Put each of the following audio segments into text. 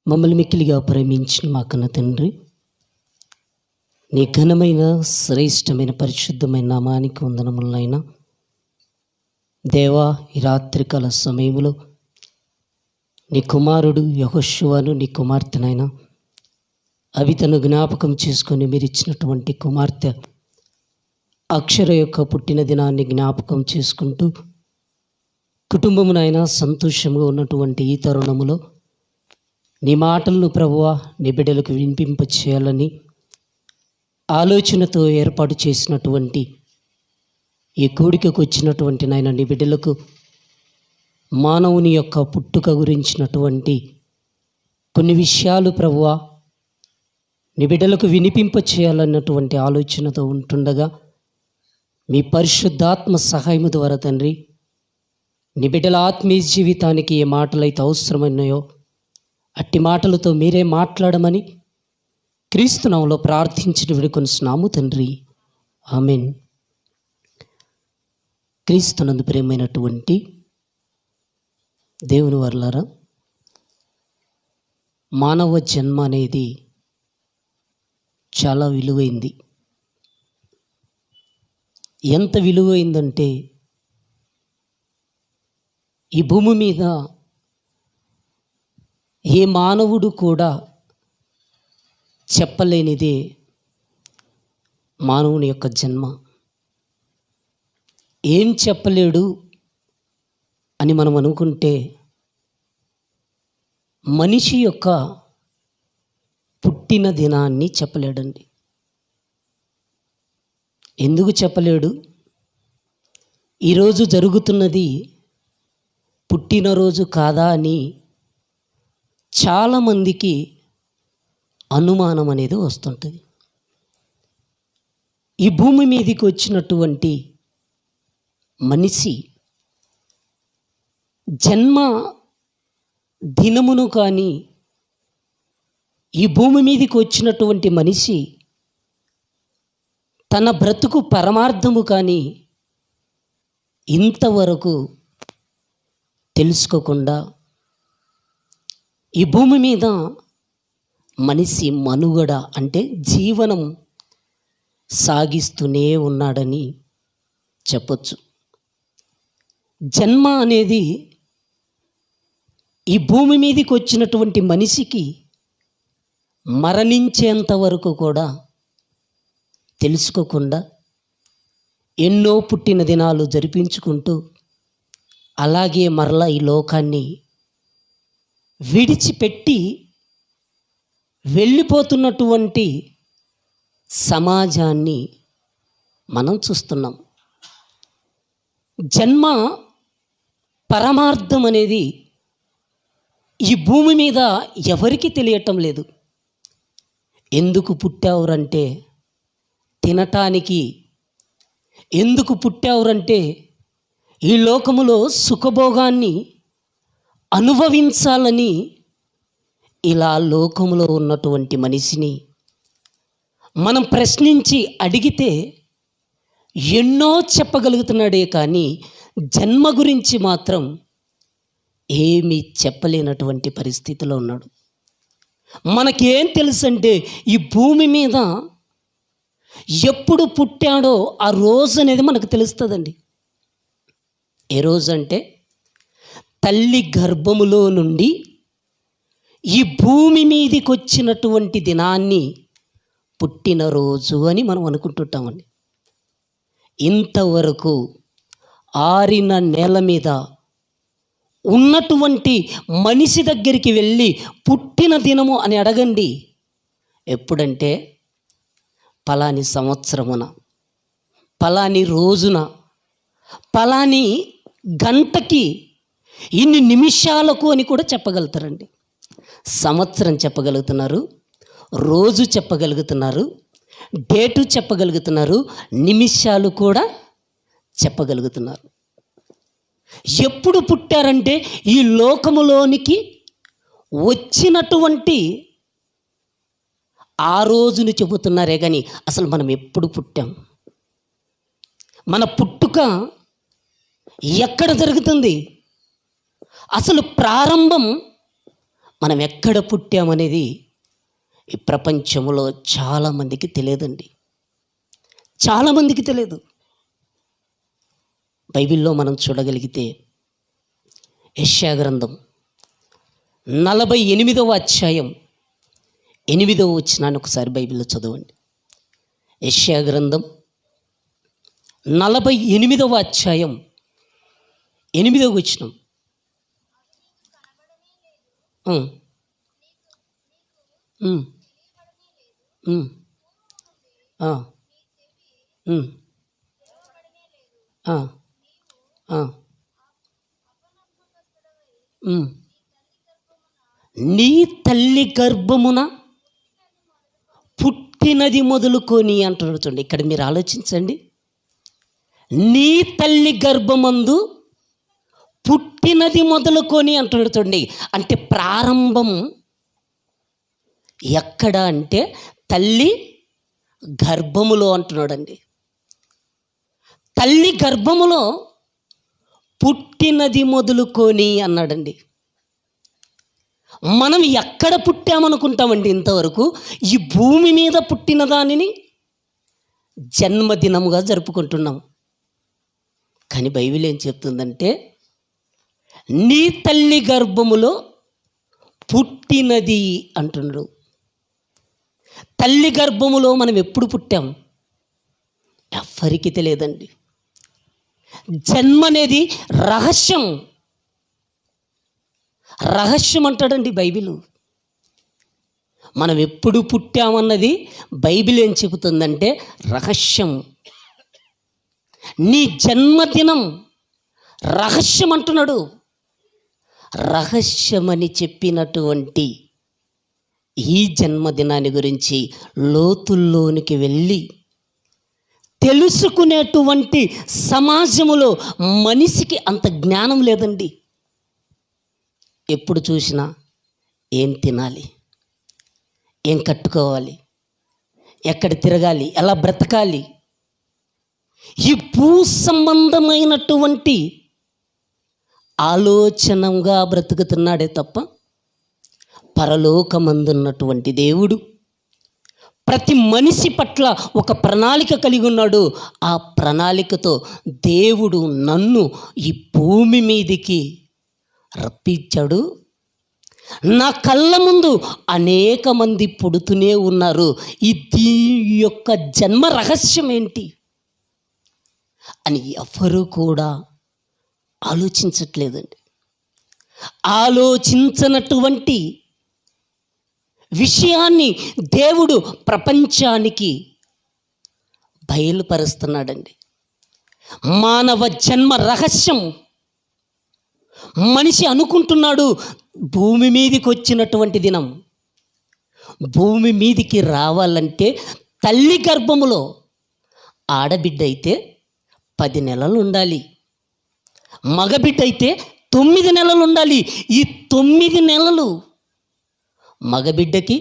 మమ్మల్ని మిక్కిలిగా ప్రేమించిన మా కన్న తండ్రి, నీ ఘనమైన శ్రేష్టమైన పరిశుద్ధమైన నామానికి వందనములైనా. దేవా, ఈ రాత్రికాల సమయంలో నీ కుమారుడు యెహోషువను, నీ కుమార్తెనైనా అవితను జ్ఞాపకం చేసుకొని మీరు ఇచ్చినటువంటి కుమార్తె అక్షర యొక్క పుట్టిన దినాన్ని జ్ఞాపకం చేసుకుంటూ కుటుంబమునైనా సంతోషంగా ఉన్నటువంటి ఈ తరుణములో నీ మాటలను ప్రభువా నీ బిడ్డలకు వినిపింప చేయాలని ఆలోచనతో ఏర్పాటు చేసినటువంటి ఈ కూడికకు వచ్చినటువంటి నాయన నీ బిడ్డలకు మానవుని యొక్క పుట్టుక గురించినటువంటి కొన్ని విషయాలు ప్రభువా నీ బిడ్డలకు వినిపింప చేయాలన్నటువంటి ఆలోచనతో ఉంటుండగా మీ పరిశుద్ధాత్మ సహాయము ద్వారా తండ్రి, నీ బిడ్డల ఆత్మీయ జీవితానికి ఏ మాటలైతే అవసరమైనాయో అట్టి మాటలతో మీరే మాట్లాడమని క్రీస్తునామములో ప్రార్థించి వేడుకొనుచున్నాము తండ్రి, ఆమేన్. క్రీస్తునందు ప్రియమైనటువంటి దేవుని వర్లారా, మానవ జన్మ అనేది చాలా విలువైంది. ఎంత విలువైందంటే ఈ భూమి మీద ఏ మానవుడు కూడా చెప్పలేనిదే మానవుని యొక్క జన్మ. ఏం చెప్పలేడు అని మనం అనుకుంటే మనిషి యొక్క పుట్టిన దినాన్ని చెప్పలేడండి. ఎందుకు చెప్పలేడు? ఈరోజు జరుగుతున్నది పుట్టినరోజు కాదా అని చాలామందికి అనుమానం అనేది వస్తుంటుంది. ఈ భూమి మీదకి వచ్చినటువంటి మనిషి జన్మ దినమును కానీ, ఈ భూమి మీదకి వచ్చినటువంటి మనిషి తన బ్రతుకు పరమార్థము కానీ ఇంతవరకు తెలుసుకోకుండా ఈ భూమి మీద మనిషి మనుగడ అంటే జీవనం సాగిస్తూనే ఉన్నాడని చెప్పొచ్చు. జన్మ అనేది ఈ భూమి మీదకి వచ్చినటువంటి మనిషికి మరణించేంత వరకు కూడా తెలుసుకోకుండా ఎన్నో పుట్టిన దినాలు జరిపించుకుంటూ అలాగే మరలా ఈ లోకాన్ని విడిచిపెట్టి వెళ్ళిపోతున్నటువంటి సమాజాన్ని మనం చూస్తున్నాం. జన్మ పరమార్థం అనేది ఈ భూమి మీద ఎవరికి తెలియటం లేదు. ఎందుకు పుట్టావురంటే తినటానికి, ఎందుకు పుట్టావురంటే ఈ లోకములో సుఖభోగాన్ని అనుభవించాలని ఇలా లోకములో ఉన్నటువంటి మనిషిని మనం ప్రశ్నించి అడిగితే ఎన్నో చెప్పగలుగుతున్నాడే కానీ జన్మ గురించి మాత్రం ఏమీ చెప్పలేనటువంటి పరిస్థితిలో ఉన్నాడు. మనకేం తెలుసంటే ఈ భూమి మీద ఎప్పుడు పుట్టాడో ఆ రోజు అనేది మనకు తెలుస్తుందండి. ఏ రోజు అంటే తల్లి గర్భములో నుండి ఈ భూమి మీదకి వచ్చినటువంటి దినాన్ని పుట్టినరోజు అని మనం అనుకుంటుంటామండి. ఇంతవరకు ఆరిన నేల మీద ఉన్నటువంటి మనిషి దగ్గరికి వెళ్ళి పుట్టిన దినము అని అడగండి. ఎప్పుడంటే పలాని సంవత్సరమున, పలాని రోజున, పలాని గంటకి, ఇన్ని నిమిషాలకు అని కూడా చెప్పగలుగుతారండి. సంవత్సరం చెప్పగలుగుతున్నారు, రోజు చెప్పగలుగుతున్నారు, డేటు చెప్పగలుగుతున్నారు, నిమిషాలు కూడా చెప్పగలుగుతున్నారు. ఎప్పుడు పుట్టారంటే ఈ లోకములోనికి వచ్చినటువంటి ఆ రోజుని చెబుతున్నారే కానీ అసలు మనం ఎప్పుడు పుట్టాం, మన పుట్టుక ఎక్కడ జరుగుతుంది, అసలు ప్రారంభం మనం ఎక్కడ పుట్టామనేది ఈ ప్రపంచంలో చాలామందికి తెలియదండి. చాలామందికి తెలియదు. బైబిల్లో మనం చూడగలిగితే యెషయా గ్రంథం 48వ అధ్యాయం 8వ వచనాన్ని ఒకసారి బైబిల్లో చదవండి. యెషయా గ్రంథం 48వ అధ్యాయం 8వ వచనం. నీ తల్లి గర్భమున పుట్టినది మొదలుకొని అంటున్నాడు. చూడండి, ఇక్కడ మీరు ఆలోచించండి. నీ తల్లి గర్భమందు పుట్టినది మొదలుకొని అంటున్నాడు. చూడండి, అంటే ప్రారంభం ఎక్కడ అంటే తల్లి గర్భములో అంటున్నాడండి. తల్లి గర్భములో పుట్టినది మొదలుకొని అన్నాడండి. మనం ఎక్కడ పుట్టామనుకుంటామండి? ఇంతవరకు ఈ భూమి మీద పుట్టిన దానిని జన్మదినముగా జరుపుకుంటున్నాం. కానీ బైబిల్ ఏం చెప్తుందంటే నీ తల్లి గర్భములో పుట్టినది అంటున్నాడు. తల్లి గర్భములో మనం ఎప్పుడు పుట్టాం ఎవ్వరికి తెలియదండి. జన్మ అనేది రహస్యం. రహస్యం అంటాడండి బైబిల్. మనం ఎప్పుడు పుట్టామన్నది బైబిల్ ఏం చెబుతుందంటే రహస్యం. నీ జన్మదినం రహస్యం అంటున్నాడు. రహస్యమని చెప్పినటువంటి ఈ జన్మదినాన్ని గురించి లోతుల్లోనికి వెళ్ళి తెలుసుకునేటువంటి సమాజములో మనిషికి అంత జ్ఞానం లేదండి. ఎప్పుడు చూసినా ఏం తినాలి, ఏం కట్టుకోవాలి, ఎక్కడ తిరగాలి, ఎలా బ్రతకాలి, ఈ భూ సంబంధమైనటువంటి ఆలోచనగా బ్రతుకుతున్నాడే తప్ప పరలోకమందున్నటువంటి దేవుడు ప్రతి మనిషి పట్ల ఒక ప్రణాళిక కలిగి ఉన్నాడు. ఆ ప్రణాళికతో దేవుడు నన్ను ఈ భూమి మీదికి రప్పించాడు. నా కళ్ళ ముందు అనేక మంది పుడుతూనే ఉన్నారు. దీని యొక్క జన్మ రహస్యం ఏంటి అని ఎవరు కూడా ఆలోచించట్లేదండి. ఆలోచించనటువంటి విషయాన్ని దేవుడు ప్రపంచానికి బయలుపరుస్తున్నాడండి. మానవ జన్మ రహస్యం. మనిషి అనుకుంటున్నాడు భూమి మీదికి వచ్చినటువంటి దినం, భూమి మీదికి రావాలంటే తల్లి గర్భములో ఆడబిడ్డ అయితే 10 నెలలు ఉండాలి, మగబిడ్డ అయితే 9 నెలలు ఉండాలి. ఈ 9 నెలలు మగబిడ్డకి,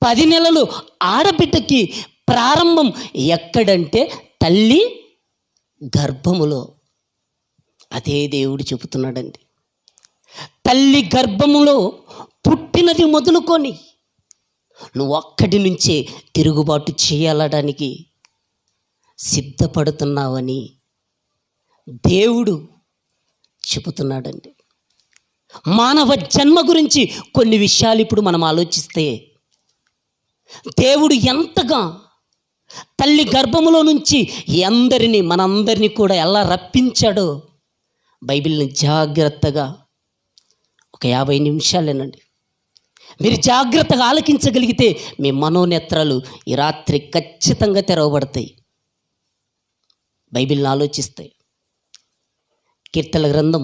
10 నెలలు ఆడబిడ్డకి ప్రారంభం ఎక్కడంటే తల్లి గర్భములో. అదే దేవుడు చెబుతున్నాడండి. తల్లి గర్భములో పుట్టినది మొదలుకొని నువ్వు అక్కడి నుంచే తిరుగుబాటు చేయాలడానికి సిద్ధపడుతున్నావని దేవుడు చెబుతున్నాడండి. మానవ జన్మ గురించి కొన్ని విషయాలు ఇప్పుడు మనం ఆలోచిస్తే దేవుడు ఎంతగా తల్లి గర్భములో నుంచి మనందరినీ కూడా ఎలా రప్పించాడో బైబిల్ని జాగ్రత్తగా ఒక 50 నిమిషాలేనండి మీరు జాగ్రత్తగా ఆలకించగలిగితే మీ మనోనేత్రాలు ఈ రాత్రి ఖచ్చితంగా తెరవబడతాయి. బైబిల్ని ఆలోచిస్తాయి. కీర్తనల గ్రంథం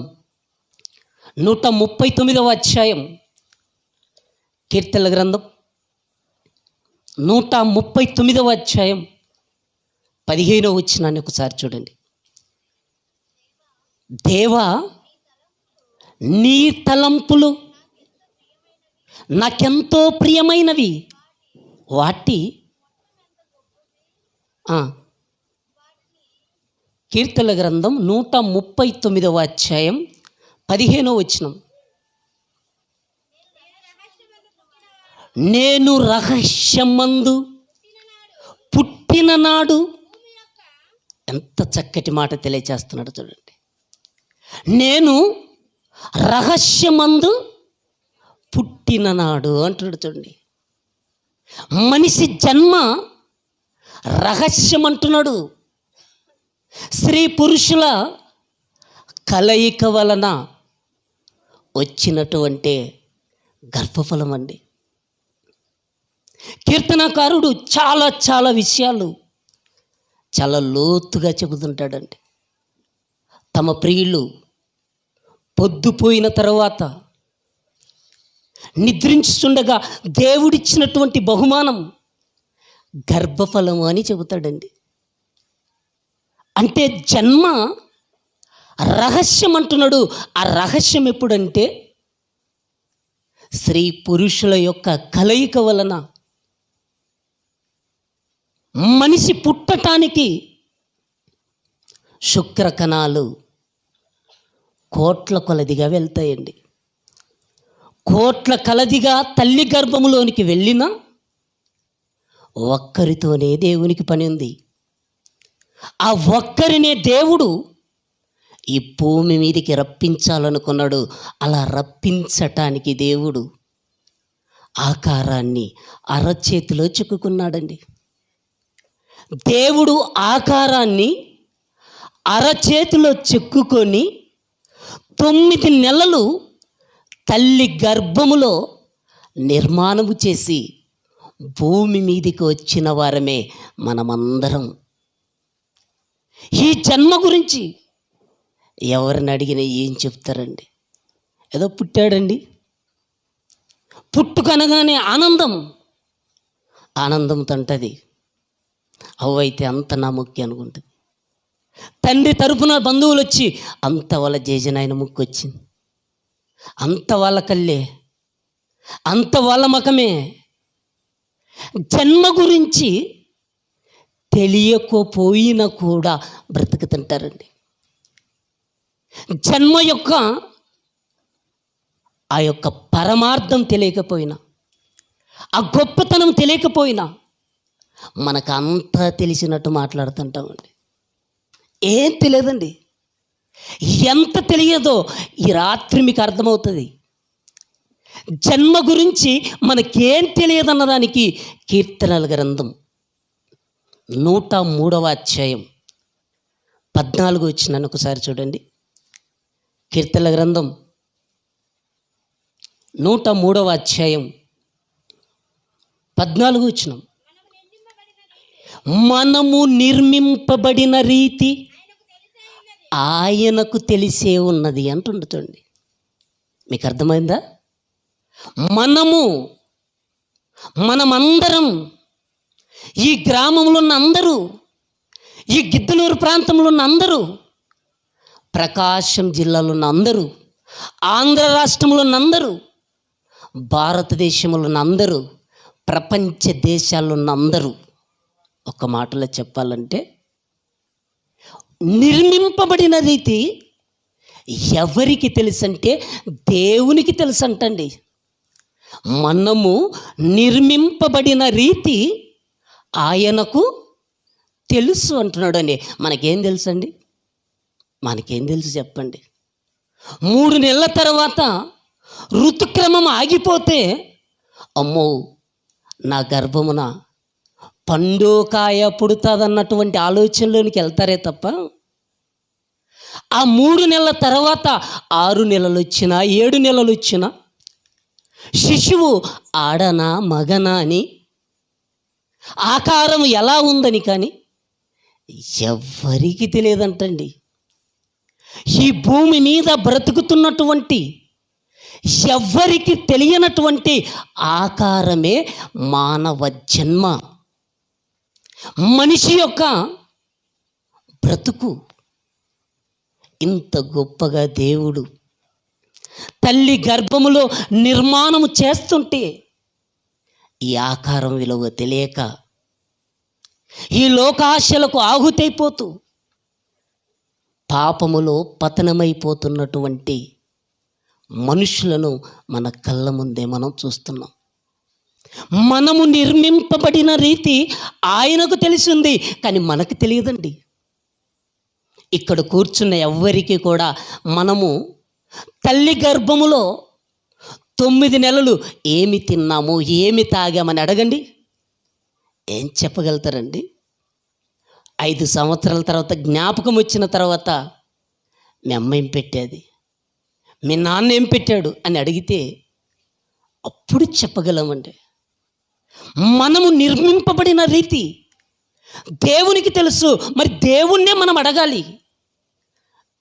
139వ అధ్యాయం, కీర్తనల గ్రంథం 139వ అధ్యాయం 15వ వచనాన్ని ఒకసారి చూడండి. దేవా, నీ తలంపులు నాకెంతో ప్రియమైనవి, వాటి కీర్తనల గ్రంథం 139వ అధ్యాయం 15వ వచనం. నేను రహస్యమందు పుట్టిన నాడు. ఎంత చక్కటి మాట తెలియచేస్తున్నాడు చూడండి. నేను రహస్యమందు పుట్టిన నాడు అంటున్నాడు చూడండి. మనిషి జన్మ రహస్యం అంటున్నాడు. స్త్రీ పురుషుల కలయిక వలన వచ్చినటువంటి గర్భఫలం అండి. కీర్తనకారుడు చాలా చాలా విషయాలు చాలా లోతుగా చెబుతుంటాడండి. తమ ప్రియులు పొద్దుపోయిన తర్వాత నిద్రించుండగా దేవుడిచ్చినటువంటి బహుమానం గర్భఫలము అని చెబుతాడండి. అంటే జన్మ రహస్యం అంటున్నాడు. ఆ రహస్యం ఎప్పుడంటే స్త్రీ పురుషుల యొక్క కలయిక వలన మనిషి పుట్టటానికి శుక్రకణాలు కోట్ల కొలదిగా వెళ్తాయండి. కోట్ల కొలదిగా తల్లి గర్భములోనికి వెళ్ళినా ఒక్కరితోనే దేవునికి పని ఉంది. ఆ ఒక్కరినే దేవుడు ఈ భూమి మీదకి రప్పించాలనుకున్నాడు. అలా రప్పించటానికి దేవుడు ఆకారాన్ని అరచేతిలో చిక్కుకున్నాడండి. దేవుడు ఆకారాన్ని అరచేతిలో చెక్కుకొని 9 నెలలు తల్లి గర్భములో నిర్మాణము చేసి భూమి మీదికి వచ్చిన వారమే మనమందరం. ఈ జన్మ గురించి ఎవరిని అడిగినా ఏం చెప్తారండి? ఏదో పుట్టాడండి, పుట్టుకనగానే ఆనందంతో అంటది. అవైతే అంత నా ముక్కి అనుకుంటుంది. తండ్రి తరపున బంధువులు వచ్చి అంత వాళ్ళ జేజనాయన ముక్కు వచ్చింది, అంత వాళ్ళ కళ్ళే, అంత వాళ్ళ మకమే. జన్మ గురించి తెలియకపోయినా కూడా బ్రతుకుతుంటారండి. జన్మ యొక్క ఆ యొక్క పరమార్థం తెలియకపోయినా, ఆ గొప్పతనం తెలియకపోయినా మనకు అంతా తెలిసినట్టు మాట్లాడుతుంటామండి. ఏం తెలియదండి. ఎంత తెలియదో ఈ రాత్రి మీకు అర్థమవుతుంది. జన్మ గురించి మనకేం తెలియదన్నదానికి కీర్తనల గ్రంథం 103వ అధ్యాయం 14 వచ్చినాను ఒకసారి చూడండి. కీర్తనల గ్రంథం 103వ అధ్యాయం 14 వచ్చినాం. మనము నిర్మింపబడిన రీతి ఆయనకు తెలిసే ఉన్నది అంటుండటండి. మీకు అర్థమైందా? మనమందరం, ఈ గ్రామంలో ఉన్న అందరూ, ఈ గిద్దలూరు ప్రాంతంలో ఉన్న అందరూ, ప్రకాశం జిల్లాలో ఉన్న అందరూ, ఆంధ్ర రాష్ట్రంలో ఉన్న అందరూ, భారతదేశంలో ఉన్న అందరూ, ప్రపంచ దేశాల్లో ఉన్న అందరూ, ఒక మాటలో చెప్పాలంటే నిర్మింపబడిన రీతి ఎవరికి తెలుసంటే దేవునికి తెలుసంటండి. మనము నిర్మింపబడిన రీతి ఆయనకు తెలుసు అంటున్నాడండి. మనకేం తెలుసండి? మనకేం తెలుసు చెప్పండి? 3 నెలల తర్వాత ఋతుక్రమం ఆగిపోతే అమ్మో నా గర్భమున పండు కాయ పుడుతుందన్నటువంటి ఆలోచనలోనికి వెళ్తారే తప్ప, ఆ 3 నెలల తర్వాత 6 నెలలు వచ్చినా 7 నెలలు వచ్చినా శిశువు ఆడనా మగనా అని, ఆకారం ఎలా ఉందని కానీ ఎవ్వరికి తెలియదంటండి. ఈ భూమి మీద బ్రతుకుతున్నటువంటి ఎవ్వరికి తెలియనటువంటి ఆకారమే మానవ జన్మ. మనిషి యొక్క బ్రతుకు ఇంత గొప్పగా దేవుడు తల్లి గర్భములో నిర్మాణము చేస్తుంటే ఈ ఆకారం విలువ తెలియక ఈ లోకాశలకు ఆహుతైపోతూ పాపములో పతనమైపోతున్నటువంటి మనుషులను మన కళ్ళ ముందే మనం చూస్తున్నాం. మనము నిర్మింపబడిన రీతి ఆయనకు తెలిసింది, కానీ మనకు తెలియదండి. ఇక్కడ కూర్చున్న ఎవ్వరికి కూడా మనము తల్లి గర్భములో 9 నెలలు ఏమి తిన్నాము, ఏమి తాగామని అడగండి, ఏం చెప్పగలుగుతారండి? 5 సంవత్సరాల తర్వాత జ్ఞాపకం వచ్చిన తర్వాత మీ అమ్మ ఏం పెట్టేది, మీ నాన్న ఏం పెట్టాడు అని అడిగితే అప్పుడు చెప్పగలమండి. మనము నిర్మింపబడిన రీతి దేవునికి తెలుసు. మరి దేవుణ్ణే మనం అడగాలి.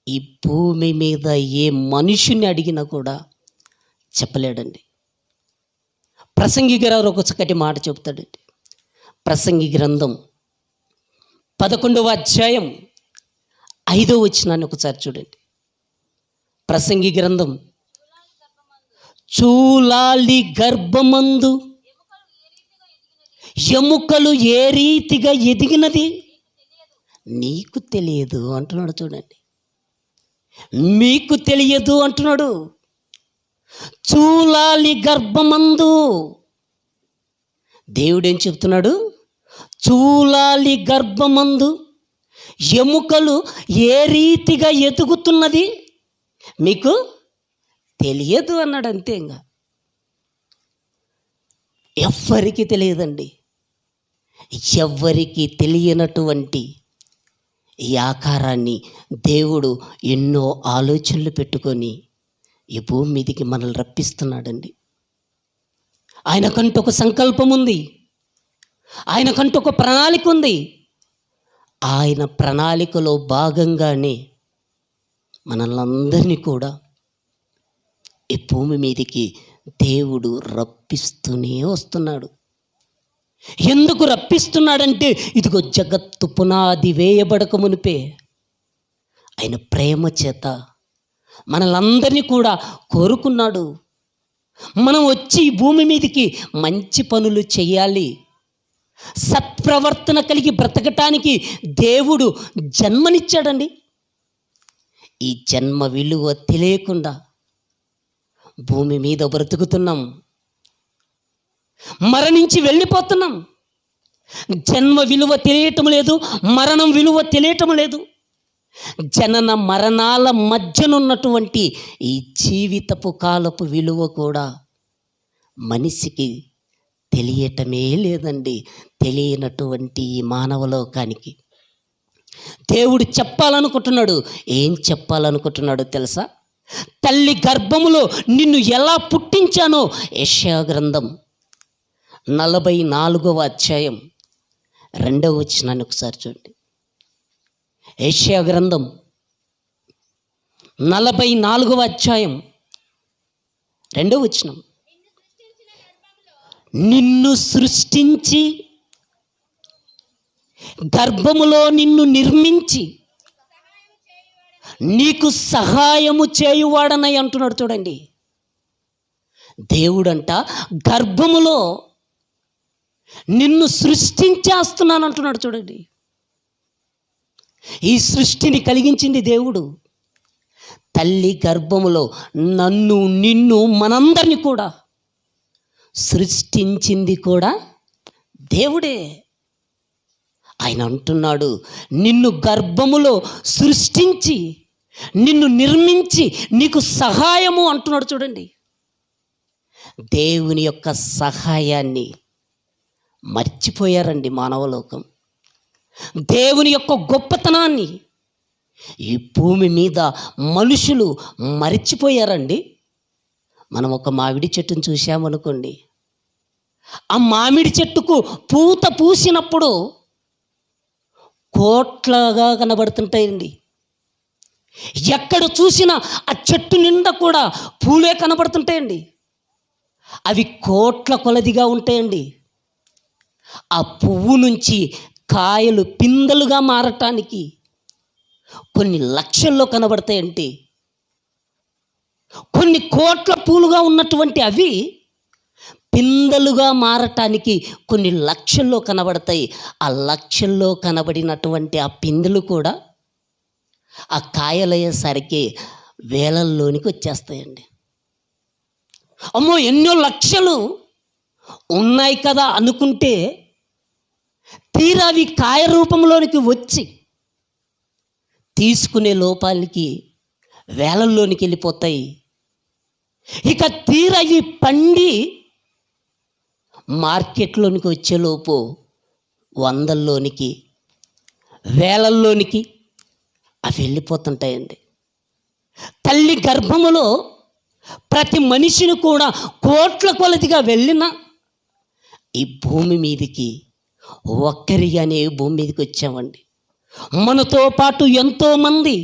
ఈ భూమి మీద ఏ మనుషుని అడిగినా కూడా చెప్పలేడండి. ప్రసంగి గారు ఒక చక్కటి మాట చెప్తాడండి. ప్రసంగి గ్రంథం 11వ అధ్యాయం 5వ వచనాన్ని ఒకసారి చూడండి. ప్రసంగి గ్రంథం, చూలాలి గర్భమందు ఎముకలు ఏ రీతిగా ఎదిగినది నీకు తెలియదు అంటున్నాడు. చూడండి, మీకు తెలియదు అంటున్నాడు. చూలాలి గర్భమందు, దేవుడు ఏం చెప్తున్నాడు? చూలాలి గర్భమందు ఎముకలు ఏ రీతిగా ఎదుగుతున్నది మీకు తెలియదు అన్నాడు. అంతే, ఇంకా ఎవ్వరికి తెలియదండి. ఎవ్వరికి తెలియనటువంటి ఈ ఆకారాన్ని దేవుడు ఎన్నో ఆలోచనలు పెట్టుకొని ఈ భూమి మీదకి మనల్ని రప్పిస్తున్నాడండి. ఆయనకంటూ ఒక సంకల్పం ఉంది, ఆయనకంటూ ఒక ప్రణాళిక ఉంది. ఆయన ప్రణాళికలో భాగంగానే మనల్ని కూడా ఈ భూమి మీదకి దేవుడు రప్పిస్తూనే వస్తున్నాడు. ఎందుకు రప్పిస్తున్నాడంటే, ఇదిగో జగత్తు పునాది వేయబడక మునిపే ఆయన ప్రేమ చేత మనలందరినీ కూడా కోరుకున్నాడు. మనం వచ్చి ఈ భూమి మీదకి మంచి పనులు చేయాలి, సత్ప్రవర్తన కలిగి బ్రతకటానికి దేవుడు జన్మనిచ్చాడండి. ఈ జన్మ విలువ తెలియకుండా భూమి మీద బ్రతుకుతున్నాం, మరణించి వెళ్ళిపోతున్నాం. జన్మ విలువ తెలియటం లేదు, మరణం విలువ తెలియటం లేదు. జనన మరణాల మధ్యనున్నటువంటి ఈ జీవితపు కాలపు విలువ కూడా మనిషికి తెలియటమే లేదండి. తెలియనటువంటి ఈ మానవలోకానికి దేవుడు చెప్పాలనుకుంటున్నాడు. ఏం చెప్పాలనుకుంటున్నాడో తెలుసా? తల్లి గర్భములో నిన్ను ఎలా పుట్టించానో. యెషయా గ్రంథం 44వ అధ్యాయం 2వ వచనాన్ని ఒకసారి చూడండి. యెషయా గ్రంథం 44వ అధ్యాయం 2వ వచనం. నిన్ను సృష్టించి గర్భములో నిన్ను నిర్మించి నీకు సహాయము చేయువాడనై అంటున్నాడు. చూడండి, దేవుడంట గర్భములో నిన్ను సృష్టించేస్తున్నాను అంటున్నాడు. చూడండి, ఈ సృష్టిని కలిగించింది దేవుడు. తల్లి గర్భములో నన్ను, నిన్ను, మనందరినీ కూడా సృష్టించింది కూడా దేవుడే. ఆయన అంటున్నాడు, నిన్ను గర్భములో సృష్టించి నిన్ను నిర్మించి నీకు సహాయము అంటున్నాడు. చూడండి, దేవుని యొక్క సహాయాన్ని మర్చిపోయారండి మానవలోకం. దేవుని యొక్క గొప్పతనాన్ని ఈ భూమి మీద మనుషులు మర్చిపోయారండి. మనం ఒక మామిడి చెట్టును చూసామనుకోండి, ఆ మామిడి చెట్టుకు పూత పూసినప్పుడు కోట్లగా కనబడుతుంటాయండి. ఎక్కడ చూసినా ఆ చెట్టు నిండా కూడా పూలే కనబడుతుంటాయండి. అవి కోట్ల కొలదిగా ఉంటాయండి. ఆ పువ్వు నుంచి కాయలు పిందెలుగా మారటానికి కొన్ని లక్షల్లో కనబడతాయంటే, కొన్ని కోట్ల పూలుగా ఉన్నటువంటి అవి పిందెలుగా మారటానికి కొన్ని లక్షల్లో కనబడతాయి. ఆ లక్షల్లో కనబడినటువంటి ఆ పిందెలు కూడా ఆ కాయలయ్యేసరికి వేలల్లోనికి వచ్చేస్తాయండి. అమ్మో, ఎన్నో లక్షలు ఉన్నాయి కదా అనుకుంటే తీరా అవి కాయ రూపంలోనికి వచ్చి తీసుకునే లోపాలకి వేలల్లోనికి వెళ్ళిపోతాయి. ఇక తీరా ఇవి పండి మార్కెట్లోనికి వచ్చేలోపు వందల్లోనికి వేలల్లోనికి అవి వెళ్ళిపోతుంటాయండి. తల్లి గర్భములో ప్రతి మనిషిని కూడా కోట్ల కొలదిగా వెళ్ళిన ఈ భూమి మీదకి ఒక్కరిగానే భూమి మీదకి వచ్చామండి. మనతో పాటు ఎంతోమంది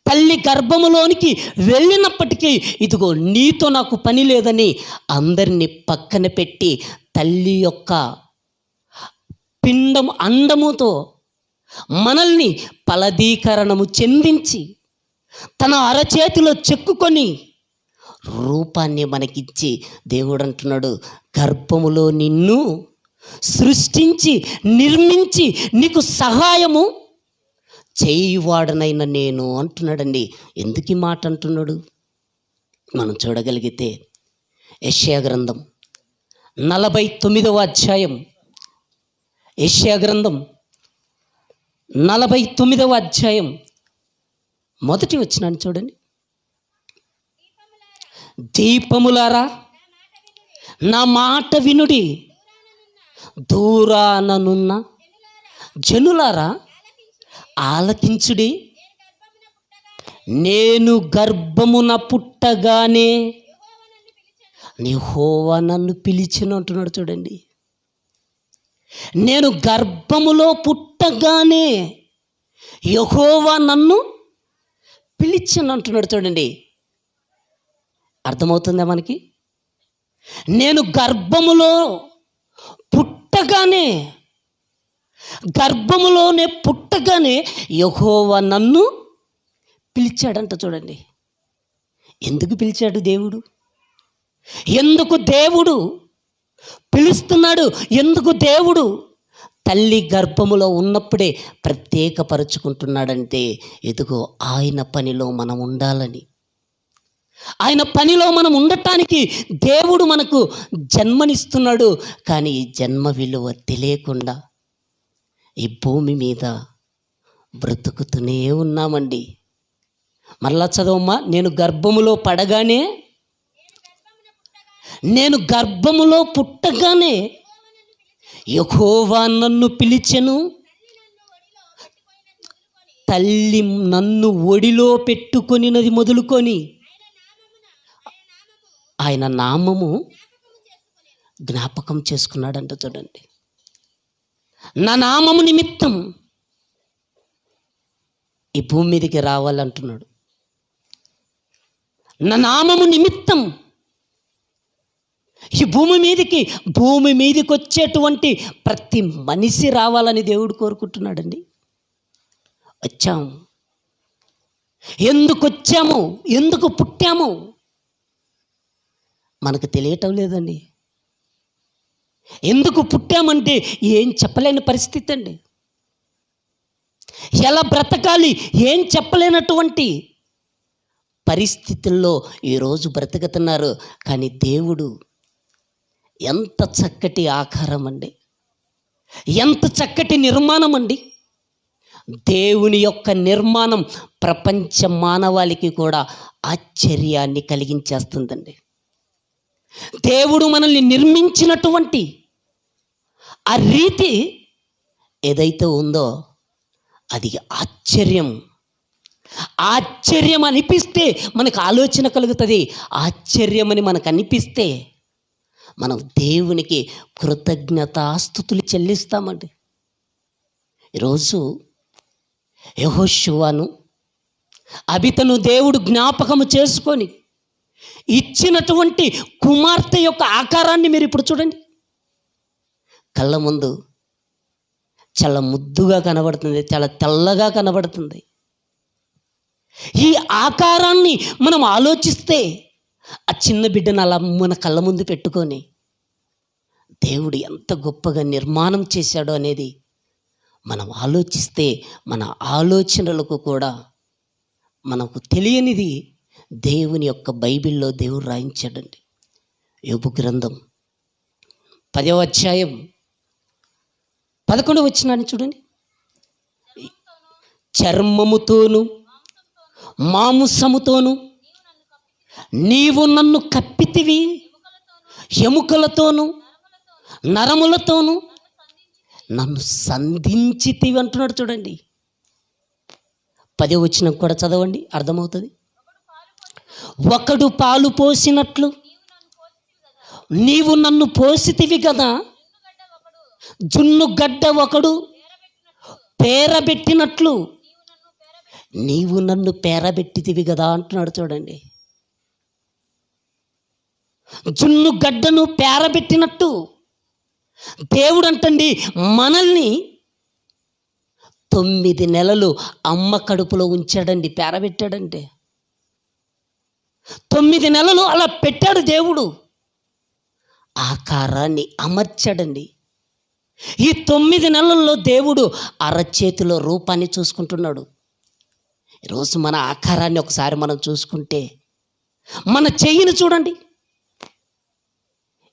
తల్లి గర్భములోనికి వెళ్ళినప్పటికీ ఇదిగో నీతో నాకు పని లేదని అందరినీ పక్కన పెట్టి తల్లి యొక్క పిండం అండముతో మనల్ని ఫలదీకరణము చెందించి తన అరచేతిలో చెక్కుకొని రూపాన్ని మనకిచ్చి దేవుడు అంటున్నాడు, గర్భములో నిన్ను సృష్టించి నిర్మించి నీకు సహాయము చేయువాడనైన నేను అంటున్నాడండి. ఎందుకు ఈ మాట అంటున్నాడు మనం చూడగలిగితే యెషయా గ్రంథం 49వ అధ్యాయం, యెషయా గ్రంథం 49వ అధ్యాయం మొదటి వచనాన్ని చూడండి. దీపములారా నా మాట వినుడి, దూరాననున్న జనులారా ఆలకించుడి. నేను గర్భమున పుట్టగానే యెహోవా నన్ను పిలిచెను అంటున్నాడు. చూడండి, నేను గర్భములో పుట్టగానే యెహోవా నన్ను పిలిచెను అంటున్నాడు. చూడండి, అర్థమవుతుందా మనకి? నేను గర్భములో పుట్టగానే, గర్భములోనే పుట్టగానే యెహోవా నన్ను పిలిచాడంట. చూడండి, ఎందుకు పిలిచాడు దేవుడు? ఎందుకు దేవుడు పిలుస్తున్నాడు? ఎందుకు దేవుడు తల్లి గర్భములో ఉన్నప్పుడే ప్రత్యేకపరుచుకుంటున్నాడంటే ఇదిగో ఆయన పనిలో మనం ఉండాలని, ఆయన పనిలో మనం ఉండటానికి దేవుడు మనకు జన్మనిస్తున్నాడు. కానీ ఈ జన్మ విలువ తెలియకుండా ఈ భూమి మీద బ్రతుకుతూనే ఉన్నామండి. మరలా చదవమ్మా. నేను గర్భములో పడగానే, నేను గర్భములో పుట్టగానే యెహోవా నన్ను పిలిచెను. తల్లి నన్ను ఒడిలో పెట్టుకొనినది మొదలుకొని ఆయన నామము జ్ఞాపకం చేసుకున్నాడంట. చూడండి, నా నామము నిమిత్తం ఈ భూమి మీదకి రావాలంటున్నాడు. నా నామము నిమిత్తం ఈ భూమి మీదకి వచ్చేటువంటి ప్రతి మనిషి రావాలని దేవుడు కోరుకుంటున్నాడండి. వచ్చాము, ఎందుకు వచ్చాము, ఎందుకు పుట్టాము మనకు తెలియటం లేదండి. ఎందుకు పుట్టామంటే ఏం చెప్పలేని పరిస్థితి అండి. ఎలా బ్రతకాలి ఏం చెప్పలేనటువంటి పరిస్థితుల్లో ఈరోజు బ్రతుకుతున్నారు. కానీ దేవుడు ఎంత చక్కటి ఆకారం అండి, ఎంత చక్కటి నిర్మాణం అండి. దేవుని యొక్క నిర్మాణం ప్రపంచ మానవాళికి కూడా ఆశ్చర్యాన్ని కలిగించేస్తుందండి. దేవుడు మనల్ని నిర్మించినటువంటి ఆ రీతి ఏదైతే ఉందో అది ఆశ్చర్యం అనిపిస్తే మనకు ఆలోచన కలుగుతుంది. ఆశ్చర్యమని మనకు అనిపిస్తే మనం దేవునికి కృతజ్ఞతాస్తుతులు చెల్లిస్తామండి. ఈరోజు యెహోషువను అబితను దేవుడు జ్ఞాపకము చేసుకొని ఇచ్చినటువంటి కుమార్తె యొక్క ఆకారాన్ని మీరు ఇప్పుడు చూడండి. కళ్ళ ముందు చాలా ముద్దుగా కనబడుతుంది, చాలా తెల్లగా కనబడుతుంది. ఈ ఆకారాన్ని మనం ఆలోచిస్తే ఆ చిన్న బిడ్డను అలా మన కళ్ళ ముందు పెట్టుకొని దేవుడు ఎంత గొప్పగా నిర్మాణం చేశాడో అనేది మనం ఆలోచిస్తే మన ఆలోచనలకు కూడా మనకు తెలియనిది దేవుని యొక్క బైబిల్లో దేవుడు రాయించాడండి. యోబు గ్రంథం 10వ అధ్యాయం 11వ వచనాన్ని చూడండి. చర్మముతోను మాంసముతోను నీవు నన్ను కప్పితివి, ఎముకలతోను నరములతోను నన్ను సంధించితివి అంటున్నాడు. చూడండి 10వ వచనం కూడా చదవండి, అర్థమవుతుంది. ఒకడు పాలు పోసినట్లు నీవు నన్ను పోసితివి కదా, జున్నుగడ్డ ఒకడు పేరబెట్టినట్లు నీవు నన్ను పేరబెట్టితివి కదా అంటున్నాడు. చూడండి, జున్నుగడ్డను పేరబెట్టినట్టు దేవుడు అంటండి మనల్ని 9 నెలలు అమ్మ కడుపులో ఉంచాడండి, పేరబెట్టాడంటే 9 నెలలు అలా పెట్టాడు దేవుడు, ఆకారాన్ని అమర్చాడండి. ఈ 9 నెలల్లో దేవుడు అరచేతిలో రూపాన్ని చూసుకుంటున్నాడు. ఈరోజు మన ఆకారాన్ని ఒకసారి మనం చూసుకుంటే, మన చెయ్యిని చూడండి,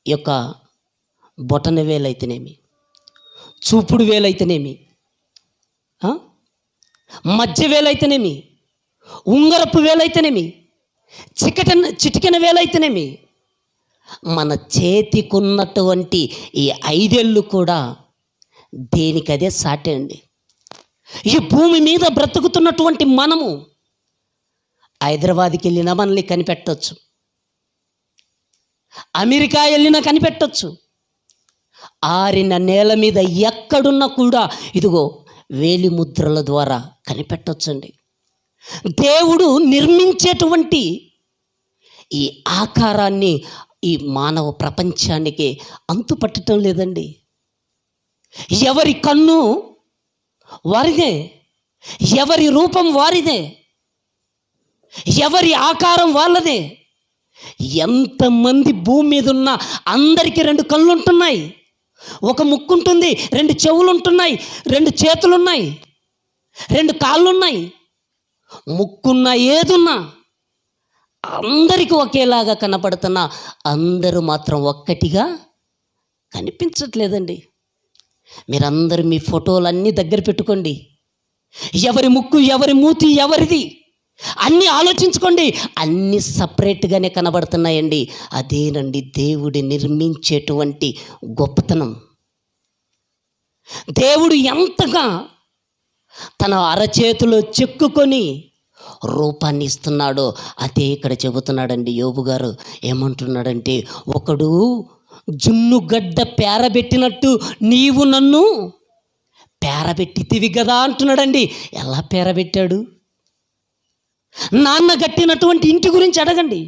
ఈ యొక్క బొటన వేలైతేనేమి, చూపుడు వేలైతేనేమి, మధ్య వేలైతేనేమి, ఉంగరపు వేలైతేనేమి, చిటికెన వేలైతేనేమి, మన చేతికున్నటువంటి ఈ 5 ఏళ్ళు కూడా దేనికదే సాటే అండి. ఈ భూమి మీద బ్రతుకుతున్నటువంటి మనము హైదరాబాద్కి వెళ్ళినా మనల్ని కనిపెట్టవచ్చు, అమెరికా వెళ్ళినా కనిపెట్టవచ్చు, ఆరిన నేల మీద ఎక్కడున్నా కూడా ఇదిగో వేలి ముద్రల ద్వారా కనిపెట్టవచ్చండి. దేవుడు నిర్మించేటువంటి ఈ ఆకారాన్ని ఈ మానవ ప్రపంచానికి అంతు పట్టడం లేదండి. ఎవరి కన్ను వారిదే, ఎవరి రూపం వారిదే, ఎవరి ఆకారం వాళ్ళదే. ఎంతమంది భూమి మీద ఉన్నా అందరికీ 2 కళ్ళు ఉంటున్నాయి, 1 ముక్కు ఉంటుంది, 2 చెవులు ఉంటున్నాయి, 2 చేతులు ఉన్నాయి, 2 కాళ్ళు ఉన్నాయి, ముక్కున్నా ఏదున్నా అందరికీ ఒకేలాగా కనపడుతున్నా అందరూ మాత్రం ఒక్కటిగా కనిపించట్లేదండి. మీరందరూ మీ ఫోటోలన్నీ దగ్గర పెట్టుకోండి, ఎవరి ముక్కు ఎవరి మూతి ఎవరిది అన్నీ ఆలోచించుకోండి, అన్నీ సపరేట్గానే కనబడుతున్నాయండి. అదేనండి దేవుడి నిర్మించేటువంటి గొప్పతనం. దేవుడు ఎంతగా తన అరచేతిలో చెక్కుకొని రూపాన్ని ఇస్తున్నాడో అదే ఇక్కడ చెబుతున్నాడండి. యోబు గారు ఏమంటున్నాడంటే, ఒకడు జున్నుగడ్డ పేరబెట్టినట్టు నీవు నన్ను పేరబెట్టితివి కదా అంటున్నాడండి. ఎలా పేరబెట్టాడు? నాన్న కట్టినటువంటి ఇంటి గురించి అడగండి.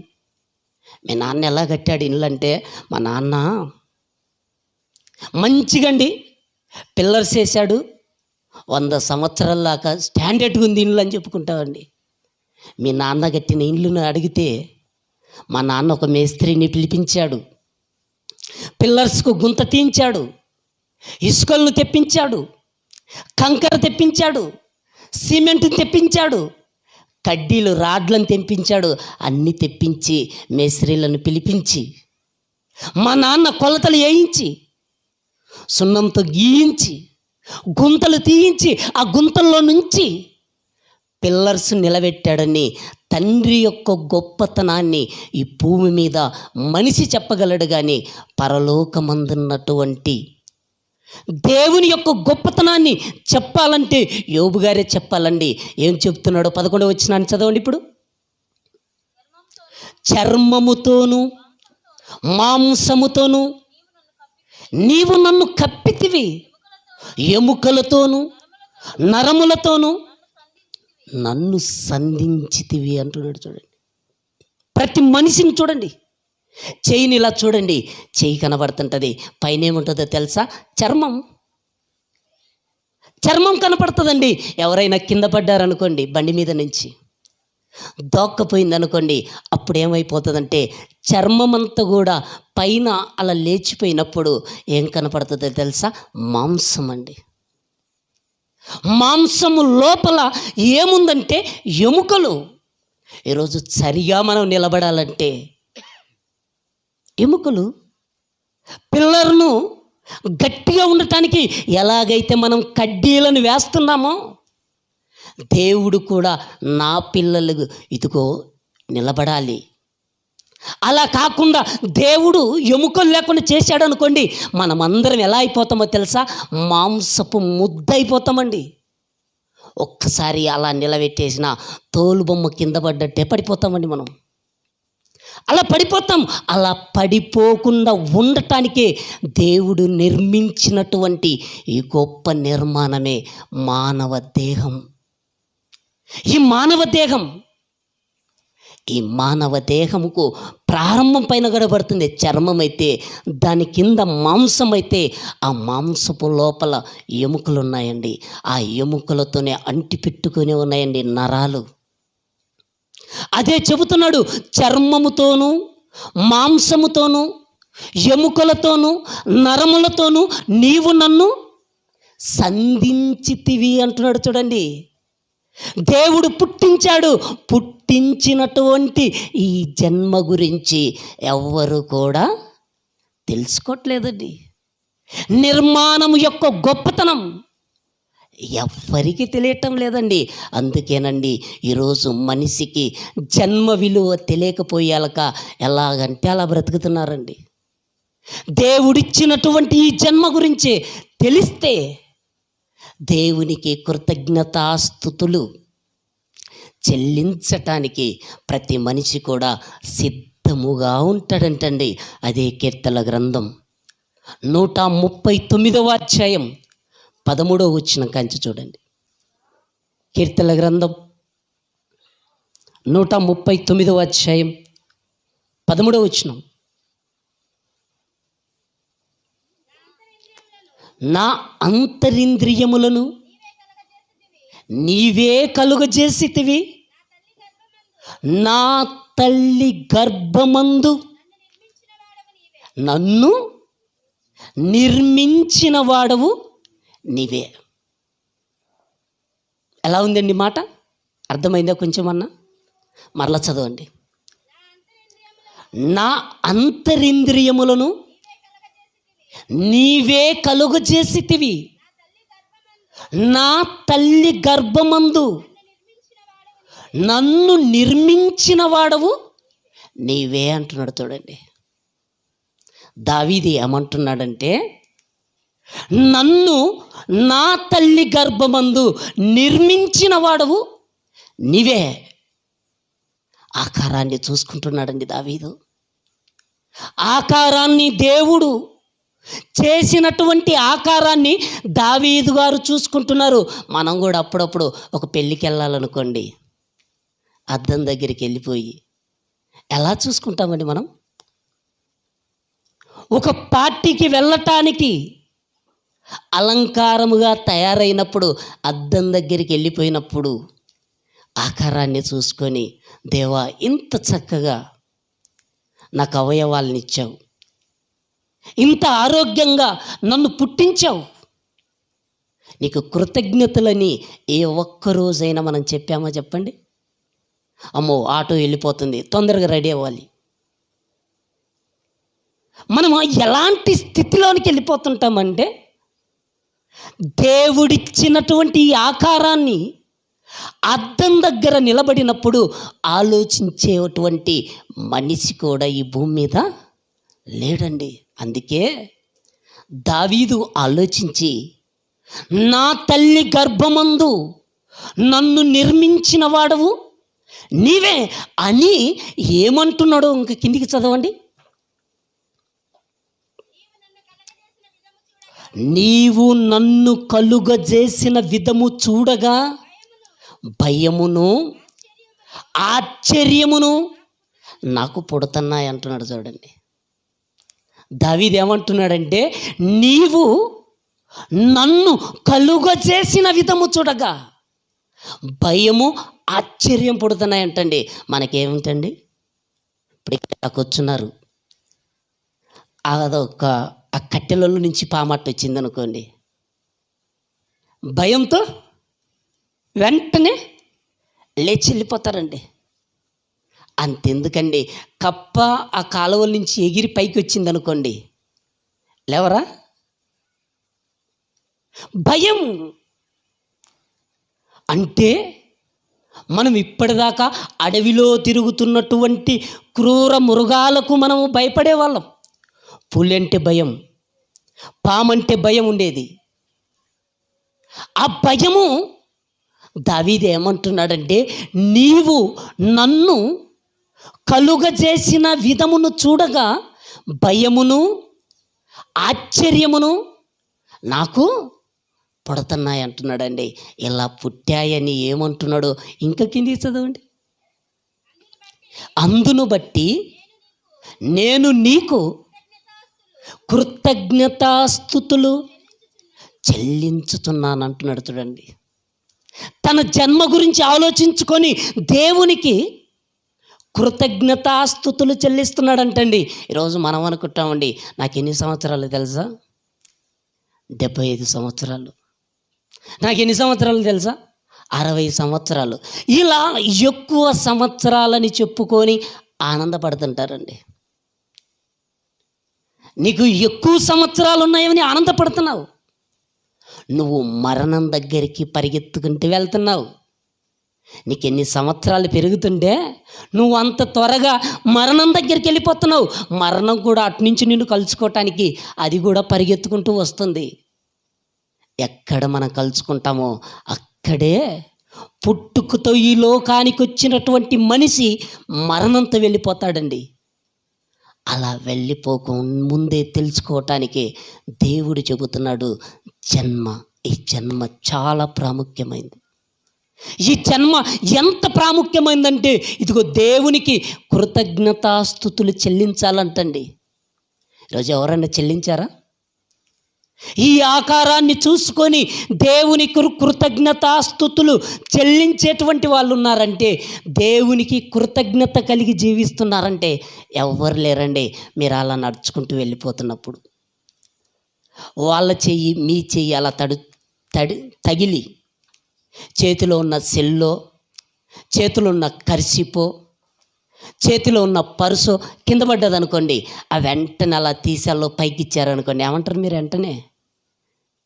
మీ నాన్న ఎలా కట్టాడు ఇల్లు అంటే, మా నాన్న మంచిగండి పిల్లర్స్ వేసాడు, 100 సంవత్సరాల దాకా స్టాండర్డ్గా ఉంది ఇల్లు అని చెప్పుకుంటామండి. మీ నాన్న కట్టిన ఇల్లును అడిగితే, మా నాన్న ఒక మేస్త్రిని పిలిపించాడు, పిల్లర్స్కు గుంత తీయించాడు, ఇసుకలను తెప్పించాడు, కంకర తెప్పించాడు, సిమెంట్ తెప్పించాడు, కడ్డీలు రాడ్లను తెప్పించాడు. అన్నీ తెప్పించి మేస్త్రీలను పిలిపించి మా నాన్న కొలతలు వేయించి సున్నంతో గీయించి గుంతలు తీయించి ఆ గుంతల్లో నుంచి పిల్లర్స్ నిలబెట్టాడని తండ్రి యొక్క గొప్పతనాన్ని ఈ భూమి మీద మనిషి చెప్పగలడు, కానీ పరలోకమందున్నటువంటి దేవుని యొక్క గొప్పతనాన్ని చెప్పాలంటే యోబు గారే చెప్పాలండి. ఏం చెప్తున్నాడో 11వ వచనాన్ని చదవండి ఇప్పుడు. చర్మముతోను మాంసముతోను నీవు నన్ను కప్పితివి, ఎముకలతోను నరములతోను నన్ను సంధించితివి అంటున్నాడు. చూడండి, ప్రతి మనిషిని చూడండి, చెయ్యిని ఇలా చూడండి, చెయ్యి కనబడుతుంటుంది, పైన ఏముంటుందో తెలుసా? చర్మం కనపడుతుందండి. ఎవరైనా కింద పడ్డారనుకోండి, బండి మీద నుంచి దోక్కపోయింది అనుకోండి, అప్పుడు ఏమైపోతుందంటే చర్మం అంతా కూడా పైన అలా లేచిపోయినప్పుడు ఏం కనపడుతుందో తెలుసా? మాంసం అండి. మాంసము లోపల ఏముందంటే ఎముకలు. ఈరోజు సరిగా మనం నిలబడాలంటే ఎముకలు పిల్లర్ను గట్టిగా ఉండటానికి ఎలాగైతే మనం కడ్డీలను వేస్తున్నామో, దేవుడు కూడా నా పిల్లలు ఇదిగో నిలబడాలి. అలా కాకుండా దేవుడు ఎముకలు లేకుండా చేశాడు అనుకోండి, మనమందరం ఎలా అయిపోతామో తెలుసా? మాంసపు ముద్ద అయిపోతామండి. ఒక్కసారి అలా నిలబెట్టేసిన తోలుబొమ్మ కింద పడ్డట్టే పడిపోతామండి మనం. అలా పడిపోతాం. అలా పడిపోకుండా ఉండటానికే దేవుడు నిర్మించినటువంటి ఈ గొప్ప నిర్మాణమే మానవ దేహం. ఈ మానవ దేహముకు ప్రారంభం పైన గడబడుతుంది చర్మం అయితే, దాని కింద మాంసం అయితే, ఆ మాంసపు లోపల ఎముకలు ఉన్నాయండి. ఆ ఎముకలతోనే అంటి పెట్టుకొని ఉన్నాయండి నరాలు. అదే చెబుతున్నాడు, చర్మముతోనూ మాంసముతోనూ ఎముకలతోనూ నరములతోనూ నీవు నన్ను సంధించితివి అంటున్నాడు. చూడండి, దేవుడు పుట్టించాడు. పుట్టించినటువంటి ఈ జన్మ గురించి ఎవ్వరు కూడా తెలుసుకోవట్లేదండి. నిర్మాణం యొక్క గొప్పతనం ఎవ్వరికి తెలియటం లేదండి. అందుకేనండి ఈరోజు మనిషికి జన్మ విలువ తెలియకపోయాక ఎలాగంటే అలా బ్రతుకుతున్నారండి. దేవుడిచ్చినటువంటి ఈ జన్మ గురించి తెలిస్తే దేవునికి కృతజ్ఞతాస్తుతులు చెల్లించటానికి ప్రతి మనిషి కూడా సిద్ధముగా ఉంటాడంటండి. అదే కీర్తనల గ్రంథం 139వ అధ్యాయం 13వ వచనం కంచి చూడండి. కీర్తనల గ్రంథం 139వ అధ్యాయం 13వ వచనం. నా అంతరింద్రియములను నీవే కలుగజేసితివి, నా తల్లి గర్భమందు నన్ను నిర్మించిన వాడవు నీవే. ఎలా ఉందండి మాట? అర్థమైందా కొంచెం అన్నా? మరలా చదవండి. నా అంతరింద్రియములను నీవే కలుగజేసితివి, నా తల్లి గర్భమందు నన్ను నిర్మించిన వాడవు నీవే అంటున్నాడు. చూడండి, దావీదు ఏమంటున్నాడంటే, నన్ను నా తల్లి గర్భమందు నిర్మించిన వాడవు నీవే. ఆకారాన్ని చూసుకుంటున్నాడండి దావీదు. ఆకారాన్ని దేవుడు చేసినటువంటి ఆకారాన్ని దావీదు గారు చూసుకుంటున్నారు. మనం కూడా అప్పుడప్పుడు ఒక పెళ్ళికి వెళ్ళాలనుకోండి, అద్దం దగ్గరికి వెళ్ళిపోయి ఎలా చూసుకుంటామండి మనం? ఒక పార్టీకి వెళ్ళటానికి అలంకారముగా తయారైనప్పుడు అద్దం దగ్గరికి వెళ్ళిపోయినప్పుడు ఆకారాన్ని చూసుకొని, దేవా ఇంత చక్కగా నాకు అవయవాలను ఇచ్చావు, ఇంత ఆరోగ్యంగా నన్ను పుట్టించావు, నీకు కృతజ్ఞతలని ఏ ఒక్కరోజైనా మనం చెప్పామా చెప్పండి? అమ్మో ఆటో వెళ్ళిపోతుంది, తొందరగా రెడీ అవ్వాలి. మనం ఎలాంటి స్థితిలోనికి వెళ్ళిపోతుంటామంటే, దేవుడిచ్చినటువంటి ఈ ఆకారాన్ని అద్దం దగ్గర నిలబడినప్పుడు ఆలోచించేటువంటి మనిషి కూడా ఈ భూమి మీద లేడండి. అందుకే దావీదు ఆలోచించి, నా తల్లి గర్భమందు నన్ను నిర్మించిన వాడవు నీవే అని ఏమంటున్నాడో ఇంక కిందికి చదవండి. నీవు నన్ను కలుగజేసిన విధము చూడగా భయమును ఆశ్చర్యమును నాకు పుడుతున్నాయి అంటున్నాడు. చూడండి, దావీదు ఏమంటున్నాడంటే, నీవు నన్ను కలుగజేసిన విధము చూడగా భయము ఆశ్చర్యం పుడుతున్నాయంటండి. మనకేమిటండి, ఇప్పుడు ఇక్కడ కూర్చున్నారు, అదొక ఆ కట్టెలలో నుంచి పామట్టు వచ్చింది అనుకోండి, భయంతో వెంటనే లేచి వెళ్ళిపోతారండి. అంతెందుకండి, కప్ప ఆ కాలువల నుంచి ఎగిరి పైకి వచ్చింది అనుకోండి, లేవరా? భయం అంటే మనం ఇప్పటిదాకా అడవిలో తిరుగుతున్నటువంటి క్రూర మృగాలకు మనము భయపడేవాళ్ళం. పులి అంటే భయం, పామంటే భయం ఉండేది. ఆ భయము దావీదు ఏమంటున్నాడంటే, నీవు నన్ను కలుగజేసిన విధమును చూడగా భయమును ఆశ్చర్యమును నాకు పుడుతున్నాయి అంటున్నాడండి. ఇలా పుట్టాయని ఏమంటున్నాడో ఇంకా కింది చదవండి. అందును బట్టి నేను నీకు కృతజ్ఞతాస్తుతులు చెల్లించుతున్నాను అంటున్నాడు. చూడండి, తన జన్మ గురించి ఆలోచించుకొని దేవునికి కృతజ్ఞతాస్తుతులు చెల్లిస్తున్నాడంటండి. ఈరోజు మనం అనుకుంటామండి, నాకు ఎన్ని సంవత్సరాలు తెలుసా? 75 సంవత్సరాలు. నాకు ఎన్ని సంవత్సరాలు తెలుసా? 60 సంవత్సరాలు. ఇలా ఎక్కువ సంవత్సరాలని చెప్పుకొని ఆనందపడుతుంటారండి. నీకు ఎక్కువ సంవత్సరాలు ఉన్నాయని ఆనందపడుతున్నావు. నువ్వు మరణం దగ్గరికి పరిగెత్తుకుంటూ వెళ్తున్నావు. నీకు ఎన్ని సంవత్సరాలు పెరుగుతుంటే నువ్వు అంత త్వరగా మరణం దగ్గరికి వెళ్ళిపోతున్నావు. మరణం కూడా అటునుంచి నిన్ను కలుసుకోవటానికి అది కూడా పరిగెత్తుకుంటూ వస్తుంది. ఎక్కడ మనం కలుసుకుంటామో అక్కడే పుట్టుకతో ఈ లోకానికి వచ్చినటువంటి మనిషి మరణంతో వెళ్ళిపోతాడండి. అలా వెళ్ళిపోక ముందే తెలుసుకోవటానికి దేవుడు చెబుతున్నాడు, ఈ జన్మ చాలా ప్రాముఖ్యమైంది. ఈ జన్మ ఎంత ప్రాముఖ్యమైందంటే ఇదిగో దేవునికి కృతజ్ఞతాస్తుతులు చెల్లించాలంటండి. ఈరోజు ఎవరైనా చెల్లించారా? ఈ ఆకారాన్ని చూసుకొని దేవునికి కృతజ్ఞతాస్తుతులు చెల్లించేటువంటి వాళ్ళు ఉన్నారంటే, దేవునికి కృతజ్ఞత కలిగి జీవిస్తున్నారంటే ఎవరు లేరండి. మీరు అలా నడుచుకుంటూ వెళ్ళిపోతున్నప్పుడు వాళ్ళ చెయ్యి మీ చెయ్యి అలా తగిలి చేతిలో ఉన్న సెల్లో, చేతిలో ఉన్న కర్చీపో, చేతిలో ఉన్న పర్సు కింద పడ్డదనుకోండి, ఆ వెంటనే అలా తీసాలో పైకి ఇచ్చారనుకోండి, ఏమంటారు మీరు? వెంటనే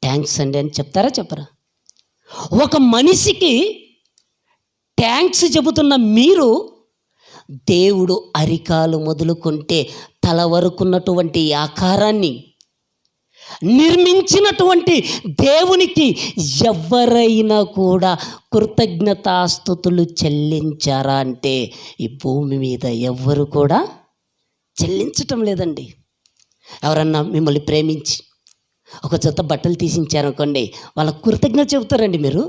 థ్యాంక్స్ అండి అని చెప్తారా చెప్పరా? ఒక మనిషికి థ్యాంక్స్ చెబుతున్న మీరు దేవుడు అరికాలు మొదలుకుంటే తల వరకున్నటువంటి ఆకారాన్ని నిర్మించినటువంటి దేవునికి ఎవరైనా కూడా కృతజ్ఞతాస్తుతులు చెల్లించారా అంటే ఈ భూమి మీద ఎవ్వరు కూడా చెల్లించటం లేదండి. ఎవరన్నా మిమ్మల్ని ప్రేమించి ఒక జత బట్టలు తీసించారనుకోండి, వాళ్ళ కృతజ్ఞత చెబుతారండి మీరు.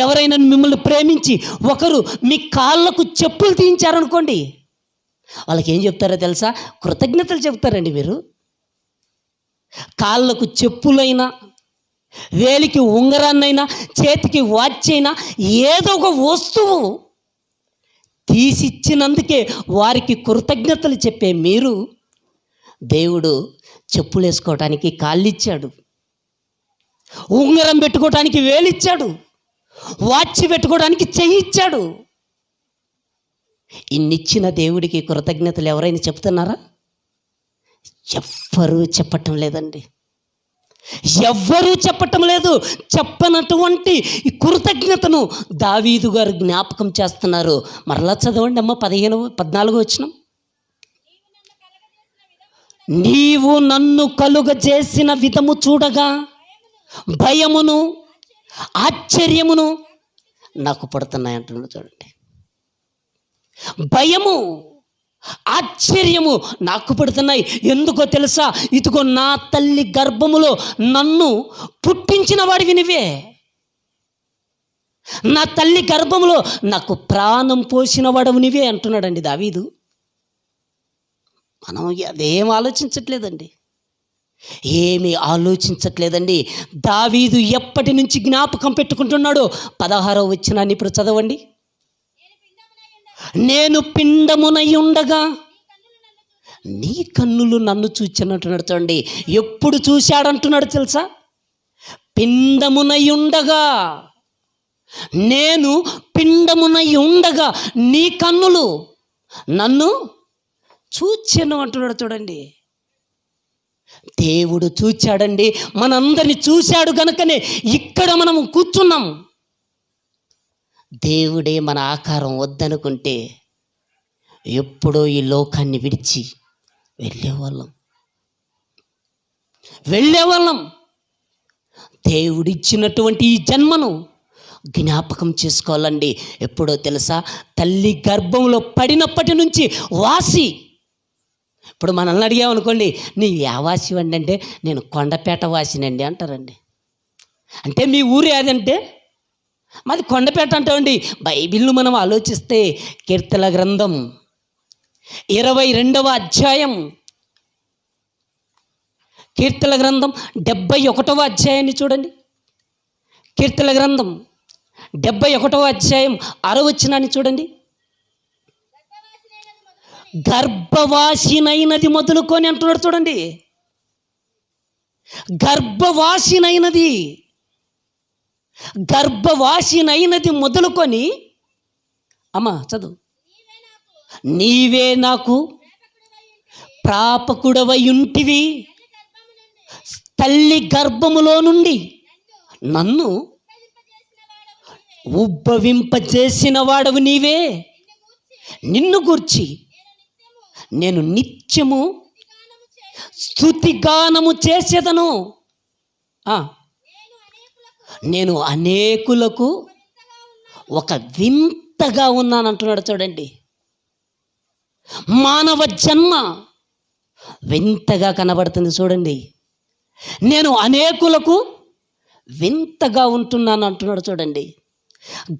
ఎవరైనా మిమ్మల్ని ప్రేమించి ఒకరు మీ కాళ్ళకు చెప్పులు తీయించారనుకోండి, వాళ్ళకి ఏం చెప్తారో తెలుసా? కృతజ్ఞతలు చెప్తారండి మీరు. కాళ్ళకు చెప్పులైనా, వేలికి ఉంగరాన్నైనా, చేతికి వాచ్ అయినా, ఏదో ఒక వస్తువు తీసిచ్చినందుకే వారికి కృతజ్ఞతలు చెప్పే మీరు, దేవుడు చెప్పులు వేసుకోవటానికి కాళ్ళు ఇచ్చాడు, ఉంగరం పెట్టుకోవటానికి వేలిచ్చాడు, వాచ్ పెట్టుకోవడానికి చెయ్యి ఇచ్చాడు. ఇన్నిచ్చిన దేవుడికి కృతజ్ఞతలు ఎవరైనా చెప్తున్నారా? ఎవ్వరూ చెప్పటం లేదండి. ఎవ్వరూ చెప్పటం లేదు. చెప్పనటువంటి ఈ కృతజ్ఞతను దావీదు గారు జ్ఞాపకం చేస్తున్నారు. మరలా చదవండి అమ్మ, 14 వచనం. నీవు నన్ను కలుగజేసిన విధము చూడగా భయమును ఆశ్చర్యమును నాకు పడుతున్నాయి అంటున్నాడు. చూడండి, భయము ఆశ్చర్యము నాకు పడుతున్నాయి. ఎందుకో తెలుసా? ఇదిగో నా తల్లి గర్భములో నన్ను పుట్టించిన వాడివి నువ్వే. నా తల్లి గర్భములో నాకు ప్రాణం పోసిన వాడవు నువ్వే అంటున్నాడండి దావీదు. మనం అదేం ఆలోచించట్లేదండి, ఏమీ ఆలోచించట్లేదండి. దావీదు ఎప్పటి నుంచి జ్ఞాపకం పెట్టుకుంటున్నాడో 16వ వచనాన్ని ఇప్పుడు చదవండి. నేను పిండమునై ఉండగా నీ కన్నులు నన్ను చూచినట్టున్నాడు. చూడండి, ఎప్పుడు చూశాడంటున్నాడు తెలుసా? పిండమునై ఉండగా, నేను పిండమునై ఉండగా నీ కన్నులు నన్ను చూచెను అంటున్నాడు. చూడండి, దేవుడు చూచాడండి, మనందరిని చూశాడు గనుకనే ఇక్కడ మనము కూర్చున్నాం. దేవుడే మన ఆకారం వద్దనుకుంటే ఎప్పుడో ఈ లోకాన్ని విడిచి వెళ్ళేవాళ్ళం. దేవుడిచ్చినటువంటి ఈ జన్మను జ్ఞాపకం చేసుకోవాలండి. ఎప్పుడో తెలుసా? తల్లి గర్భంలో పడినప్పటి నుంచి వాసి. ఇప్పుడు మనల్ని అడిగామనుకోండి, నీ వాసి అండి అంటే, నేను కొండపేట వాసినండి అంటారండి. అంటే మీ ఊరు ఏదంటే మాది కొండపేట అంటామండి. బైబిల్ను మనం ఆలోచిస్తే కీర్తనల గ్రంథం 22వ అధ్యాయం, కీర్తనల గ్రంథం 71వ అధ్యాయాన్ని చూడండి. కీర్తనల గ్రంథం 71వ అధ్యాయం 6వ వచనాన్ని చూడండి. గర్భవాసినైనది మొదలుకొని అంటున్నాడు చూడండి. గర్భవాసినైనది మొదలుకొని, అమ్మా చదువు, నీవే నాకు ప్రాపకుడవై ఉంటివి, తల్లి గర్భములో నుండి నన్ను ఉబ్బవింపజేసిన వాడవు నీవే. నిన్ను గూర్చి నేను నిత్యము స్తుతిగానము చేసేదను. నేను అనేకులకు ఒక వింతగా ఉన్నాను అంటున్నాడు చూడండి. మానవ జన్మ వింతగా కనబడుతుంది చూడండి. నేను అనేకులకు వింతగా ఉంటున్నాను అంటున్నాడు చూడండి.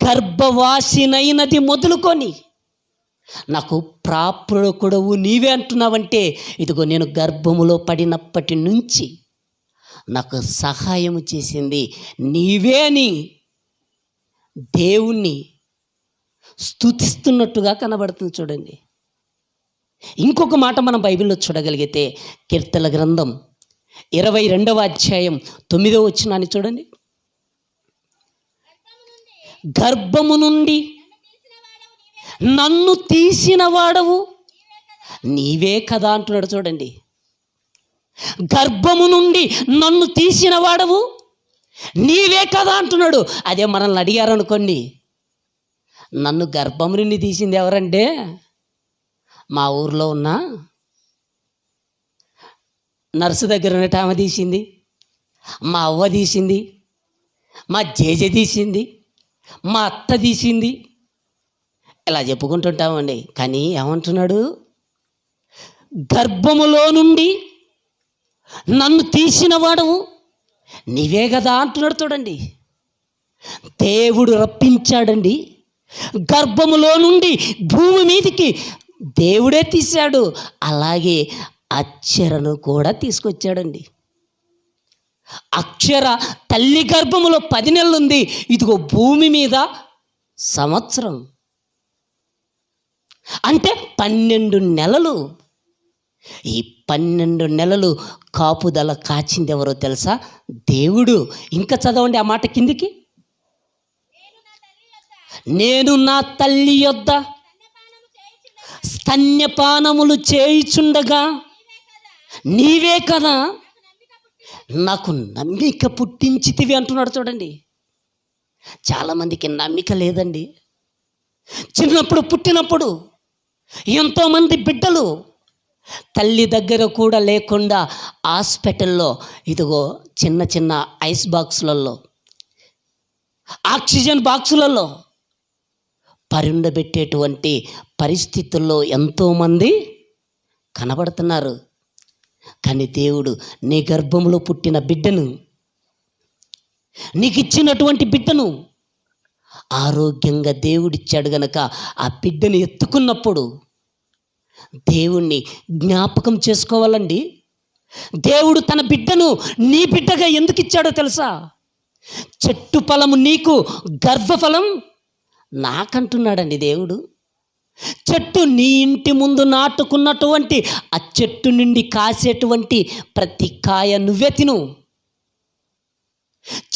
గర్భవాసినైనది మొదలుకొని నాకు ప్రాపకుడవు నీవే అంటున్నావంటే, ఇదిగో నేను గర్భములో పడినప్పటి నుంచి నాకు సహాయము చేసింది నీవే అని దేవుణ్ణి స్తుతిస్తున్నట్టుగా కనబడుతుంది చూడండి. ఇంకొక మాట మనం బైబిల్లో చూడగలిగితే కీర్తనల గ్రంథం 22వ అధ్యాయం 9వ వచనాన్ని చూడండి. గర్భము నుండి నన్ను తీసిన వాడవు నీవే కదా అంటున్నాడు చూడండి. గర్భము నుండి నన్ను తీసిన వాడవు నీవే కదా అంటున్నాడు. అదే మనల్ని అడిగారనుకోండి, నన్ను గర్భము నుండి తీసింది ఎవరంటే, మా ఊర్లో ఉన్న నర్సు దగ్గర ఉన్నట్టు ఆమె తీసింది, మా అవ్వ తీసింది, మా జేజ తీసింది, మా అత్త తీసింది, ఇలా చెప్పుకుంటుంటామండి. కానీ ఏమంటున్నాడు? గర్భములో నుండి నన్ను తీసిన వాడవు నీవే కదా అంటున్నాడు చూడండి. దేవుడు రప్పించాడండి. గర్భములో నుండి భూమి మీదికి దేవుడే తీశాడు. అలాగే అక్షరను కూడా తీసుకొచ్చాడండి. అక్షర తల్లి గర్భములో 10 నెలలు ఉంది, ఇదిగో భూమి మీద సంవత్సరం అంటే 12 నెలలు. ఈ 12 నెలలు కాపుదల కాచింది ఎవరో తెలుసా? దేవుడు. ఇంకా చదవండి ఆ మాట కిందికి. నేను నా తల్లి యొద్ద స్తన్యపానములు చేయుచుండగా నీవే కదా నాకు నమ్మిక పుట్టించితివి అంటున్నాడు చూడండి. చాలామందికి నమ్మిక లేదండి. చిన్నప్పుడు పుట్టినప్పుడు ఎంతోమంది బిడ్డలు తల్లి దగ్గర కూడా లేకుండా హాస్పిటల్లో ఇదిగో చిన్న చిన్న ఐస్ బాక్సులలో, ఆక్సిజన్ బాక్సులలో పరుండబెట్టేటువంటి పరిస్థితుల్లో ఎంతోమంది కనబడుతున్నారు. కానీ దేవుడు నీ గర్భంలో పుట్టిన బిడ్డను, నీకు ఇచ్చినటువంటి బిడ్డను ఆరోగ్యంగా దేవుడిచ్చాడు గనక ఆ బిడ్డని ఎత్తుకున్నప్పుడు దేవుణ్ణి జ్ఞాపకం చేసుకోవాలండి. దేవుడు తన బిడ్డను నీ బిడ్డగా ఎందుకు ఇచ్చాడో తెలుసా? చెట్టు ఫలము నీకు, గర్భఫలం నాకంటున్నాడండి దేవుడు. చెట్టు నీ ఇంటి ముందు నాటుకున్నటువంటి ఆ చెట్టు నుండి కాసేటువంటి ప్రతి కాయ నువ్వే తిను.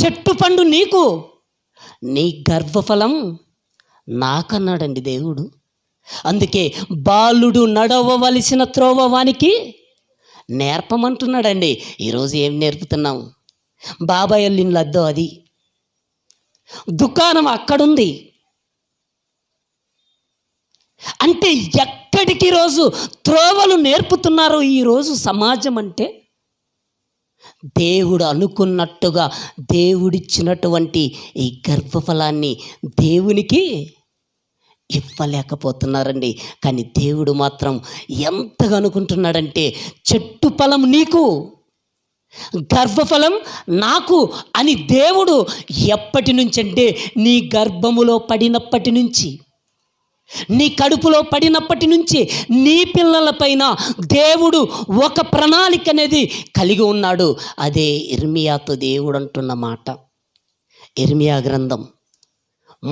చెట్టు పండు నీకు, నీ గర్భఫలం నాకన్నాడండి దేవుడు. అందుకే బాలుడు నడవవలసిన త్రోవ వానికి నేర్పమంటున్నాడండి. ఈరోజు ఏం నేర్పుతున్నాం? బాబాయ్ వాళ్ళ అద్దో అది, దుకాణం అక్కడుంది అంటే ఎక్కడికి రోజు త్రోవలు నేర్పుతున్నారు ఈరోజు సమాజం అంటే? దేవుడు అనుకున్నట్టుగా దేవుడిచ్చినటువంటి ఈ గర్భఫలాన్ని దేవునికి ఇవ్వలేకపోతున్నారండి. కానీ దేవుడు మాత్రం ఎంతగా అనుకుంటున్నాడంటే, చెట్టు ఫలం నీకు, గర్భఫలం నాకు అని దేవుడు ఎప్పటి నుంచి అంటే నీ గర్భములో పడినప్పటి నుంచి, నీ కడుపులో పడినప్పటి నుంచి నీ పిల్లలపైన దేవుడు ఒక ప్రణాళిక అనేది కలిగి ఉన్నాడు. అదే ఇర్మియాతో దేవుడు అంటున్న మాట. ఇర్మియా గ్రంథం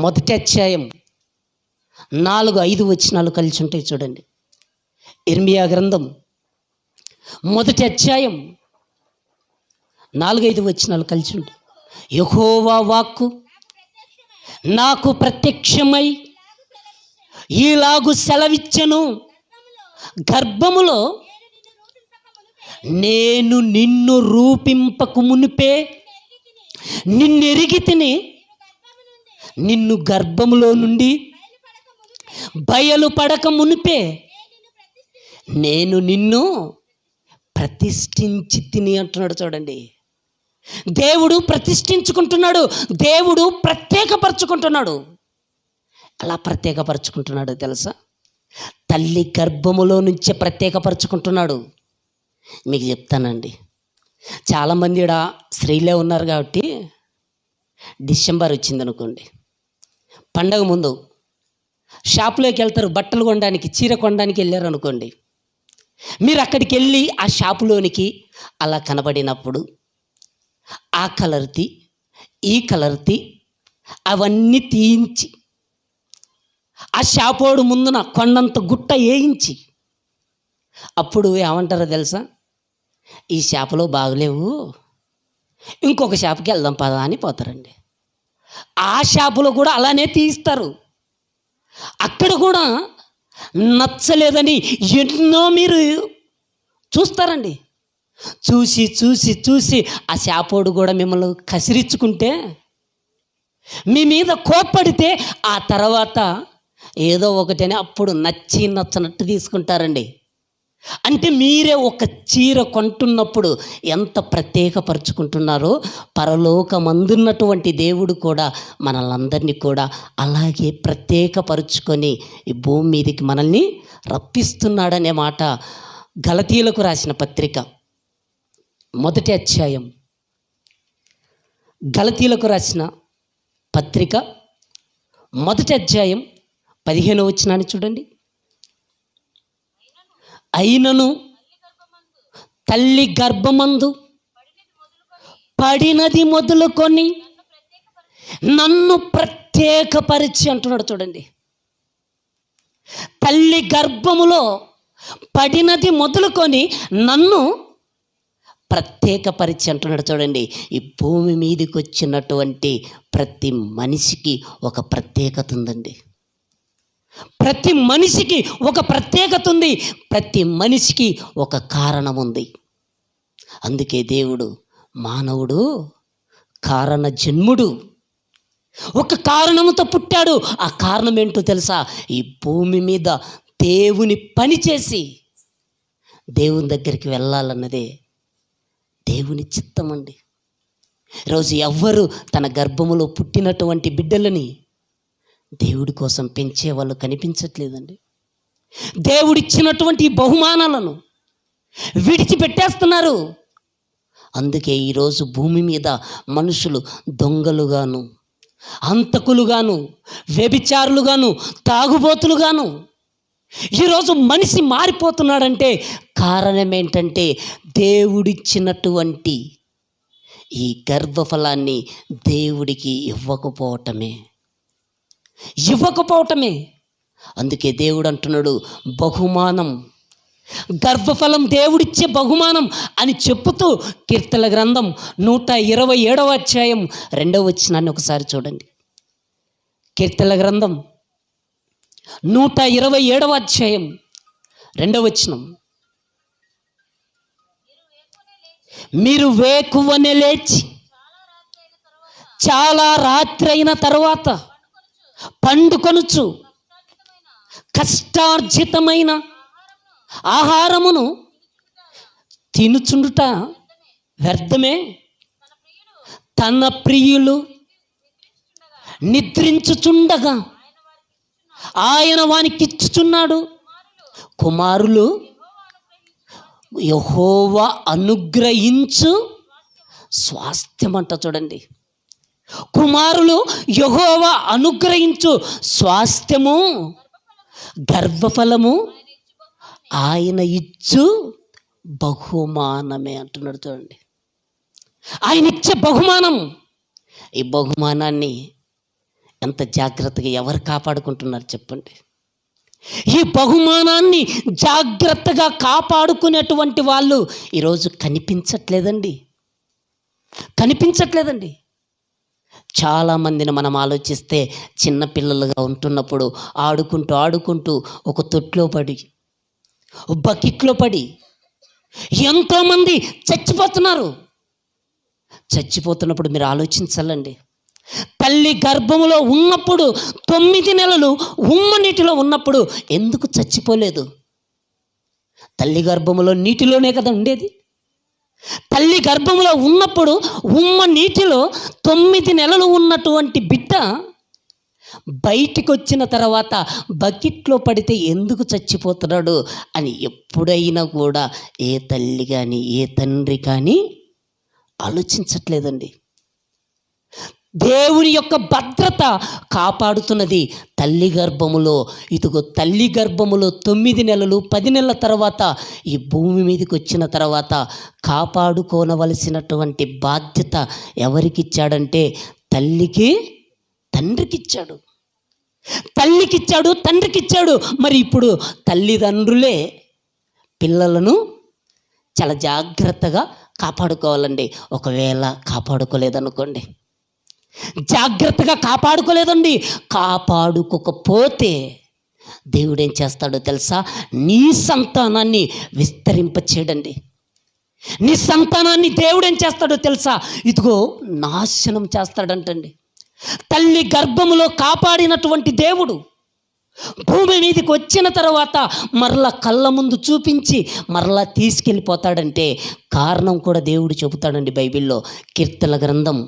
1వ అధ్యాయం 4-5 వచనాలు కలిసి ఉంటాయి చూడండి. ఇర్మియా గ్రంథం 1వ అధ్యాయం 4-5 వచనాలు కలిసి ఉంటాయి. యెహోవా వాక్కు నాకు ప్రత్యక్షమై ఈలాగు సెలవిచ్చెను, గర్భములో నేను నిన్ను రూపింపకు మునిపే నిన్నెరిగి తిని, నిన్ను గర్భములో నుండి బయలుపడక మునిపే నేను నిన్ను ప్రతిష్ఠించి తిని అంటున్నాడు చూడండి. దేవుడు ప్రతిష్ఠించుకుంటున్నాడు, దేవుడు ప్రత్యేకపరచుకుంటున్నాడు. అలా ప్రత్యేకపరచుకుంటున్నాడు తెలుసా? తల్లి గర్భములో నుంచే ప్రత్యేకపరచుకుంటున్నాడు. మీకు చెప్తానండి, చాలామంది ఇక్కడ స్త్రీలే ఉన్నారు కాబట్టి డిసెంబర్ వచ్చిందనుకోండి, పండగ ముందు షాపులోకి వెళ్తారు, బట్టలు కొనడానికి, చీర కొనడానికి వెళ్ళారు అనుకోండి. మీరు అక్కడికి వెళ్ళి ఆ షాపులోనికి అలా కనబడినప్పుడు ఆ కలర్తి ఈ కలర్తి అవన్నీ తీయించి ఆ షాపోడు ముందున కొండంత గుట్ట వేయించి అప్పుడు ఏమంటారో తెలుసా? ఈ షాపులో బాగలేవు, ఇంకొక షాపుకి వెళ్దాం పదా అని పోతారండి. ఆ షాపులో కూడా అలానే తీస్తారు. అక్కడ కూడా నచ్చలేదని ఎన్నో మీరు చూస్తారండి. చూసి చూసి చూసి ఆ షాపోడు కూడా మిమ్మల్ని కసిరించుకుంటే, మీ మీద కోప్పడితే ఆ తర్వాత ఏదో ఒకటని అప్పుడు నచ్చి నచ్చనట్టు తీసుకుంటారండి. అంటే మీరే ఒక చీర కొంటున్నప్పుడు ఎంత ప్రత్యేకపరుచుకుంటున్నారో, పరలోకమందున్నటువంటి దేవుడు కూడా మనల్ని కూడా అలాగే ప్రత్యేకపరుచుకొని ఈ భూమి మీదకి మనల్ని రప్పిస్తున్నాడనే మాట గలతీయులకు రాసిన పత్రిక 1వ అధ్యాయం, గలతీయులకు రాసిన పత్రిక 1వ అధ్యాయం 15వ వచనాన్ని చూడండి. అయినను తల్లి గర్భమందు పడినది మొదలుకొని నన్ను ప్రత్యేకపరిచి అంటున్నాడు చూడండి. తల్లి గర్భములో పడినది మొదలుకొని నన్ను ప్రత్యేకపరిచి అంటున్నాడు చూడండి. ఈ భూమి మీదకి వచ్చినటువంటి ప్రతి మనిషికి ఒక ప్రత్యేకత ఉందండి. ప్రతి మనిషికి ఒక ప్రత్యేకత ఉంది, ప్రతి మనిషికి ఒక కారణం ఉంది. అందుకే దేవుడు మానవుడు కారణ జన్ముడు, ఒక కారణంతో పుట్టాడు. ఆ కారణం ఏంటో తెలుసా? ఈ భూమి మీద దేవుని పని చేసి దేవుని దగ్గరికి వెళ్ళాలన్నదే దేవుని చిత్తం అండి. ఈరోజు ఎవ్వరు తన గర్భములో పుట్టినటువంటి బిడ్డలని దేవుడి కోసం పెంచే వాళ్ళు కనిపించట్లేదండి. దేవుడిచ్చినటువంటి బహుమానాలను విడిచిపెట్టేస్తున్నారు. అందుకే ఈరోజు భూమి మీద మనుషులు దొంగలుగాను, హంతకులుగాను, వ్యభిచారులుగాను, తాగుబోతులుగాను ఈరోజు మనిషి మారిపోతున్నాడంటే కారణం ఏంటంటే దేవుడిచ్చినటువంటి ఈ గర్భఫలాన్ని దేవుడికి ఇవ్వకపోవటమే. అందుకే దేవుడు అంటున్నాడు, బహుమానం, గర్భఫలం దేవుడిచ్చే బహుమానం అని చెప్పుతూ కీర్తనల గ్రంథం 127వ అధ్యాయం 2వ వచనాన్ని ఒకసారి చూడండి. కీర్తనల గ్రంథం 127వ అధ్యాయం 2వ వచనం. మీరు వేకువనే లేచి చాలా రాత్రి అయిన తర్వాత పండుకొనుచు కష్టార్జితమైన ఆహారమును తినుచుండుట వ్యర్థమే. తన ప్రియులు నిద్రించుచుండగా ఆయన వానికిచ్చుచున్నాడు. కుమారులు యెహోవా అనుగ్రహించు స్వాస్థ్యం అంట. చూడండి, కుమారులు యెహోవా అనుగ్రహించు స్వాస్థ్యము, గర్భఫలము ఆయన ఇచ్చు బహుమానమే అంటున్నాడు. చూడండి, ఆయన ఇచ్చే బహుమానం. ఈ బహుమానాన్ని ఎంత జాగ్రత్తగా ఎవరు కాపాడుకుంటున్నారు చెప్పండి? ఈ బహుమానాన్ని జాగ్రత్తగా కాపాడుకునేటువంటి వాళ్ళు ఈరోజు కనిపించట్లేదండి. చాలామందిని మనం ఆలోచిస్తే చిన్నపిల్లలుగా ఉంటున్నప్పుడు ఆడుకుంటూ ఒక తొట్లో పడి, బకెట్లో పడి ఎంతోమంది చచ్చిపోతున్నప్పుడు మీరు ఆలోచించాలండి. తల్లి గర్భములో ఉన్నప్పుడు 9 నెలలు ఉమ్మ నీటిలో ఉన్నప్పుడు ఎందుకు చచ్చిపోలేదు? తల్లి గర్భములో నీటిలోనే కదా ఉండేది. తల్లి గర్భములో ఉన్నప్పుడు ఉమ్మ నీటిలో 9 నెలలు ఉన్నటువంటి బిడ్డ బయటికి వచ్చిన తర్వాత బకెట్లో పడితే ఎందుకు చచ్చిపోతున్నాడు అని ఎప్పుడైనా కూడా ఏ తల్లి కానీ ఏ తండ్రి కానీ ఆలోచించట్లేదండి. దేవుని యొక్క భద్రత కాపాడుతున్నది తల్లి గర్భములో. ఇదిగో తల్లి గర్భములో 9 నెలలు 10 నెలల తర్వాత ఈ భూమి మీదకి వచ్చిన తర్వాత కాపాడుకోనవలసినటువంటి బాధ్యత ఎవరికి ఇచ్చాడంటే తల్లికి, తండ్రికిచ్చాడు. తండ్రికిచ్చాడు. మరి ఇప్పుడు తల్లిదండ్రులే పిల్లలను చాలా జాగ్రత్తగా కాపాడుకోవాలండి. ఒకవేళ కాపాడుకోలేదనుకోండి, జాగ్రత్తగా కాపాడుకోలేదండి, కాపాడుకోకపోతే దేవుడు ఏం చేస్తాడో తెలుసా? నీ సంతానాన్ని విస్తరింపచేయడండి. నీ సంతానాన్ని దేవుడు ఏం చేస్తాడో తెలుసా? ఇదిగో నాశనం చేస్తాడంటండి. తల్లి గర్భములో కాపాడినటువంటి దేవుడు భూమి మీదకి వచ్చిన తర్వాత మరలా కళ్ళ ముందు చూపించి మరలా తీసుకెళ్ళిపోతాడంటే కారణం కూడా దేవుడు చెబుతాడండి బైబిల్లో. కీర్తనల గ్రంథం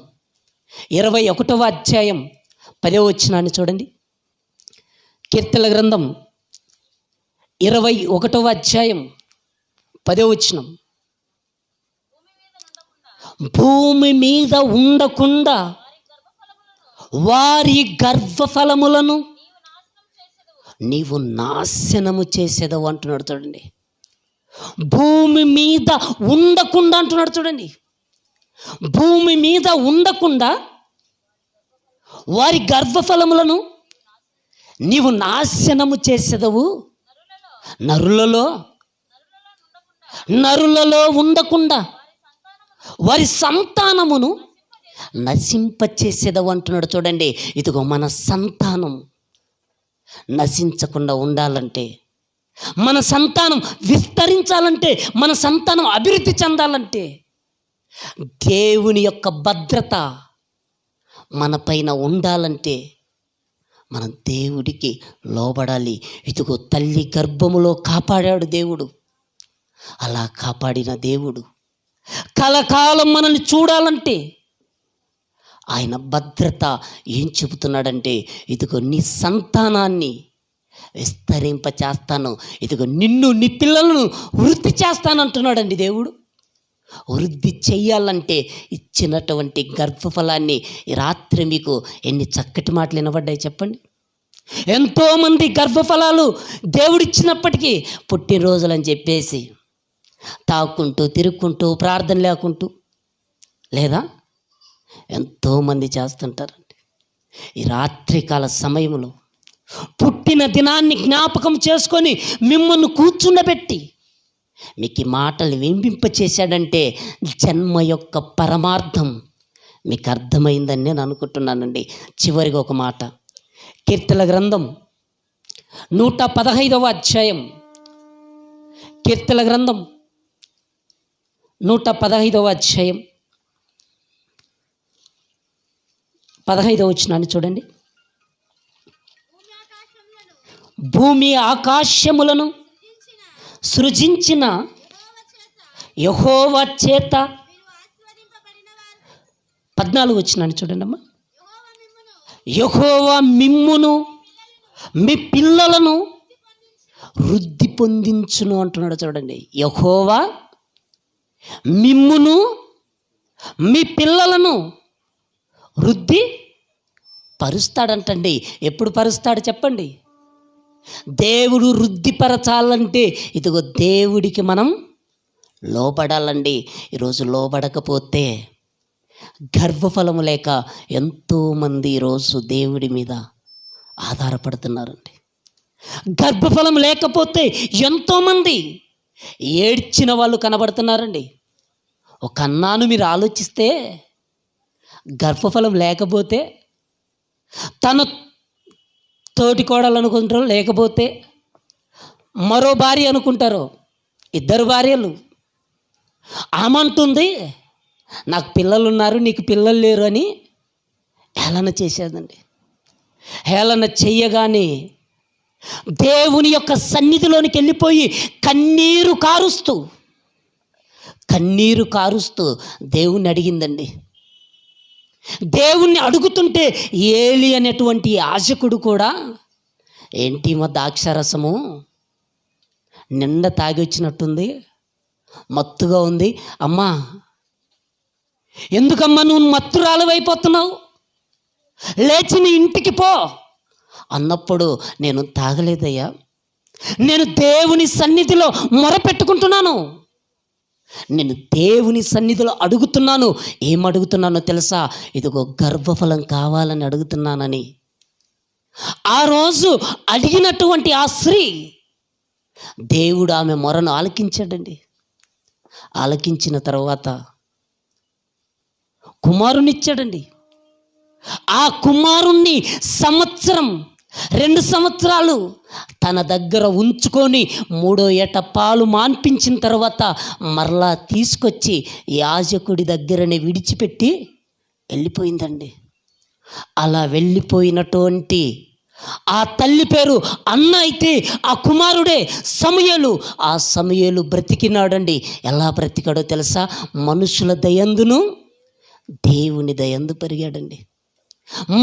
21వ అధ్యాయం 10వ వచనాన్ని చూడండి. కీర్తనల గ్రంథం 21వ అధ్యాయం 10వ వచనం. భూమి మీద ఉండకుండా వారి గర్భఫలములను నీవు నాశనము చేసేదవు అంటున్నాడు. చూడండి, భూమి మీద ఉండకుండా అంటున్నాడు. చూడండి, భూమి మీద ఉండకుండా వారి గర్భఫలములను నీవు నాశనము చేసేదవు. నరులలో ఉండకుండా వారి సంతానమును నశింపచేసేదవు అంటున్నాడు. చూడండి, ఇదిగో మన సంతానం నశించకుండా ఉండాలంటే, మన సంతానం విస్తరించాలంటే, మన సంతానం అభివృద్ధి చెందాలంటే దేవుని యొక్క భద్రత మన పైన ఉండాలంటే మనం దేవుడికి లోబడాలి. ఇదిగో తల్లి గర్భములో కాపాడాడు దేవుడు. అలా కాపాడిన దేవుడు కలకాలం మనల్ని చూడాలంటే ఆయన భద్రత ఏం చెబుతున్నాడంటే, ఇదిగో నీ సంతానాన్ని విస్తరింపచేస్తాను, ఇదిగో నిన్ను నీ పిల్లలను వృద్ధి చేస్తానంటున్నాడండి దేవుడు. వృద్ధి చెయ్యాలంటే ఇచ్చినటువంటి గర్భఫలాన్ని ఈ రాత్రి మీకు ఎన్ని చక్కటి మాటలు వినబడ్డాయి చెప్పండి. ఎంతోమంది గర్భఫలాలు దేవుడిచ్చినప్పటికీ పుట్టినరోజులని చెప్పేసి తాక్కుంటూ తిరుక్కుంటూ ప్రార్థన లేకుంటూ లేదా ఎంతోమంది చేస్తుంటారండి. ఈ రాత్రికాల సమయంలో పుట్టిన దినాన్ని జ్ఞాపకం చేసుకొని మిమ్మల్ని కూర్చుండబెట్టి మీకు ఈ మాటలు వినిపింపచేశాడంటే జన్మ యొక్క పరమార్థం మీకు అర్థమైందని నేను అనుకుంటున్నానండి. చివరిగా ఒక మాట, కీర్తనల గ్రంథం 115వ అధ్యాయం, కీర్తనల గ్రంథం 115వ అధ్యాయం 15వ వచనాన్ని చూడండి. భూమి ఆకాశములను సృజించిన యెహోవా చేత 14వ వచనాన్ని చూడండి అమ్మా. యెహోవా మిమ్మును మీ పిల్లలను వృద్ధి పొందించును అంటున్నాడు చూడండి. యెహోవా మిమ్మును మీ పిల్లలను వృద్ధి పరుస్తాడంటండి. ఎప్పుడు పరుస్తాడు చెప్పండి? దేవుడు వృద్ధిపరచాలంటే ఇదిగో దేవుడికి మనం లోబడాలండి. ఈరోజు లోబడకపోతే గర్భఫలము లేక ఎంతోమంది ఈరోజు దేవుడి మీద ఆధారపడుతున్నారండి. గర్భఫలం లేకపోతే ఎంతోమంది ఏడ్చిన వాళ్ళు కనబడుతున్నారండి. ఒక అన్నాను మీరు ఆలోచిస్తే, గర్భఫలం లేకపోతే తన తోటి కోడలు అనుకుంటారు, లేకపోతే మరో భార్య అనుకుంటారు, ఇద్దరు భార్యలు. ఆమంటుంది నాకు పిల్లలు ఉన్నారు, నీకు పిల్లలు లేరు అని హేళన చేసేదండి. హేళన చెయ్యగానే దేవుని యొక్క సన్నిధిలోనికి వెళ్ళిపోయి కన్నీరు కారుస్తూ దేవుణ్ణి అడిగిందండి. దేవుణ్ణి అడుగుతుంటే ఏలి అనేటువంటి యాజకుడు కూడా, ఏంటి మా ద్రాక్షారసము నిండా తాగి వచ్చినట్టుంది, మత్తుగా ఉంది, అమ్మా ఎందుకమ్మా నువ్వు మత్తురాలవైపోతున్నావు, లేచి నీ ఇంటికి పో అన్నప్పుడు, నేను తాగలేదయ్యా, నేను దేవుని సన్నిధిలో మొరపెట్టుకుంటున్నాను, నేను దేవుని సన్నిధిలో అడుగుతున్నాను. ఏం అడుగుతున్నానో తెలుసా? ఇదిగో గర్భఫలం కావాలని అడుగుతున్నానని ఆ రోజు అడిగినటువంటి ఆ స్త్రీ, దేవుడు ఆమె మొరను ఆలకించాడండి. ఆలకించిన తర్వాత కుమారునిచ్చాడండి. ఆ కుమారుణ్ణి 2 సంవత్సరాలు తన దగ్గర ఉంచుకొని 3వ ఏట పాలు మాన్పించిన తర్వాత మరలా తీసుకొచ్చి యాజకుడి దగ్గరనే విడిచిపెట్టి వెళ్ళిపోయిందండి. అలా వెళ్ళిపోయినటువంటి ఆ తల్లి పేరు అన్న అయితే ఆ కుమారుడే సమూయేలు. ఆ సమూయేలు బ్రతికినాడండి. ఎలా బ్రతికాడో తెలుసా? మనుషుల దయందును దేవుని దయందు పెరిగాడండి.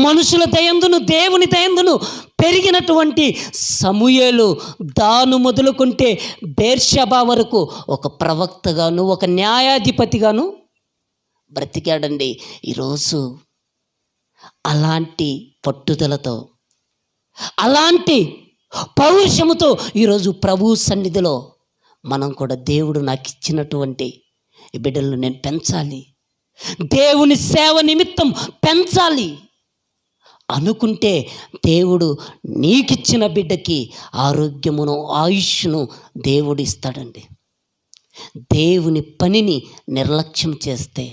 మనుషుల దయందును దేవుని దయందును పెరిగినటువంటి సమూయేలు దాను మొదలుకుంటే బేర్షెబా వరకు ఒక ప్రవక్తగాను ఒక న్యాయాధిపతిగాను బ్రతికాడండి. ఈరోజు అలాంటి పట్టుదలతో అలాంటి పౌరుషముతో ఈరోజు ప్రభు సన్నిధిలో మనం కూడా దేవుడు నాకు ఇచ్చినటువంటి ఈ బిడ్డలను నేను పెంచాలి, దేవుని సేవ నిమిత్తం పెంచాలి అనుకుంటే దేవుడు నీకిచ్చిన బిడ్డకి ఆరోగ్యమును ఆయుష్ను దేవుడు ఇస్తాడండి. దేవుని పనిని నిర్లక్ష్యం చేస్తే,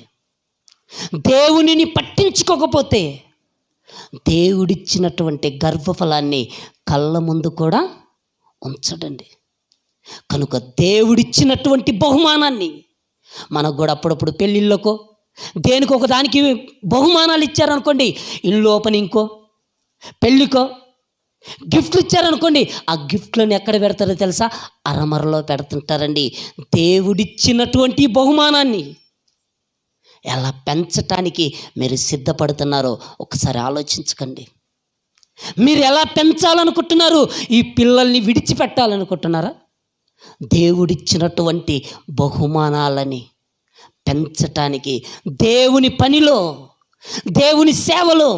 దేవునిని పట్టించుకోకపోతే దేవుడిచ్చినటువంటి గర్భఫలాన్ని కళ్ళ ముందు కూడా ఉంచడండి. కనుక దేవుడిచ్చినటువంటి బహుమానాన్ని మనకు కూడా అప్పుడప్పుడు పెళ్ళిళ్ళకో దేనికో ఒక దానికి బహుమానాలు ఇచ్చారనుకోండి, ఇల్లు ఓపెనింగ్కో పెళ్ళికో గిఫ్ట్లు ఇచ్చారనుకోండి, ఆ గిఫ్ట్లను ఎక్కడ పెడతారో తెలుసా? అరమరలో పెడుతుంటారండి. దేవుడిచ్చినటువంటి బహుమానాన్ని ఎలా పెంచటానికి మీరు సిద్ధపడుతున్నారో ఒకసారి ఆలోచించకండి. మీరు ఎలా పెంచాలనుకుంటున్నారు? ఈ పిల్లల్ని విడిచిపెట్టాలనుకుంటున్నారా? దేవుడిచ్చినటువంటి బహుమానాలని పెంచటానికి, దేవుని పనిలో, దేవుని సేవలో,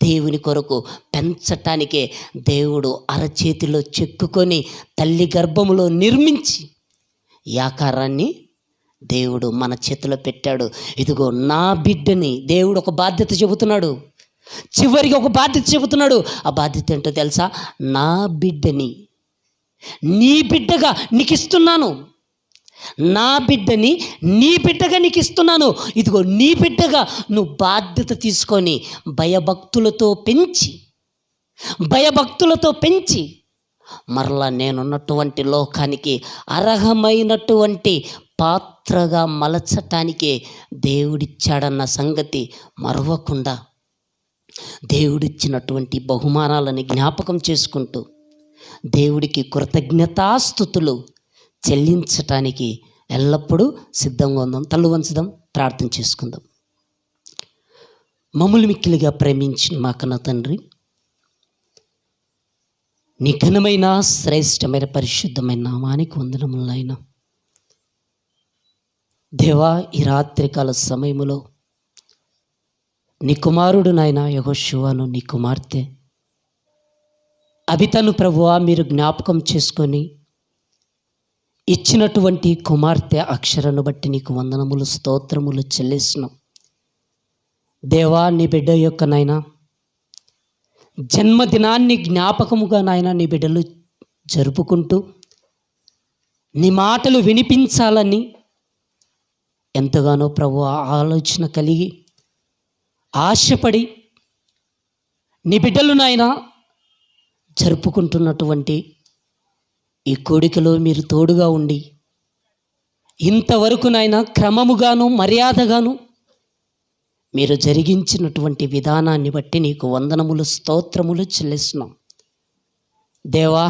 దేవుని కొరకు పెంచటానికే దేవుడు అరచేతిలో చెక్కుకొని తల్లి గర్భములో నిర్మించి ఈ ఆకారాన్ని దేవుడు మన చేతిలో పెట్టాడు. ఇదిగో నా బిడ్డని దేవుడు ఒక బాధ్యత చెబుతున్నాడు. చివరికి ఒక బాధ్యత చెబుతున్నాడు. ఆ బాధ్యత ఏంటో తెలుసా? నా బిడ్డని నీ బిడ్డగా నీకు ఇస్తున్నాను, నా బిడ్డని నీ బిడ్డగా నీకు ఇస్తున్నాను. ఇదిగో నీ బిడ్డగా నువ్వు బాధ్యత తీసుకొని భయభక్తులతో పెంచి మరలా నేనున్నటువంటి లోకానికి అర్హమైనటువంటి పాత్రగా మలచటానికే దేవుడిచ్చాడన్న సంగతి మరవకుండా దేవుడిచ్చినటువంటి బహుమానాలని జ్ఞాపకం చేసుకుంటూ దేవుడికి కృతజ్ఞతాస్తుతులు చెల్లించటానికి ఎల్లప్పుడూ సిద్ధంగా ఉందాం. తల్లు వంచుదాం, ప్రార్థన చేసుకుందాం. మమ్ములు మిక్కిలిగా ప్రేమించిన మా కన్న తండ్రి, నీ ఘనమైన శ్రేష్టమైన పరిశుద్ధమైన నామానికి వందనములైనా దేవా, ఈ రాత్రికాల సమయములో నీ కుమారుడు నాయన యెహోషువను, నీ కుమార్తె అబితను ప్రభువా మీరు జ్ఞాపకం చేసుకొని ఇచ్చినటువంటి కుమార్తె అక్షరను బట్టి నీకు వందనములు స్తోత్రములు చెల్లిస్తున్నాం. దేవా, నీ బిడ్డ యొక్క నాయన జన్మదినాన్ని జ్ఞాపకముగా నాయన నీ బిడ్డలు జరుపుకుంటూ నీ మాటలు వినిపించాలని ఎంతగానో ప్రభు ఆలోచన కలిగి ఆశపడి నీ బిడ్డలు నాయన జరుపుకుంటున్నటువంటి ఈ కోడికలో మీరు తోడుగా ఉండి ఇంతవరకు నాయన క్రమముగాను మర్యాదగాను మీరు జరిగించినటువంటి విధానాన్ని బట్టి నీకు వందనములు స్తోత్రములు చెల్లిస్తున్నాం. దేవా,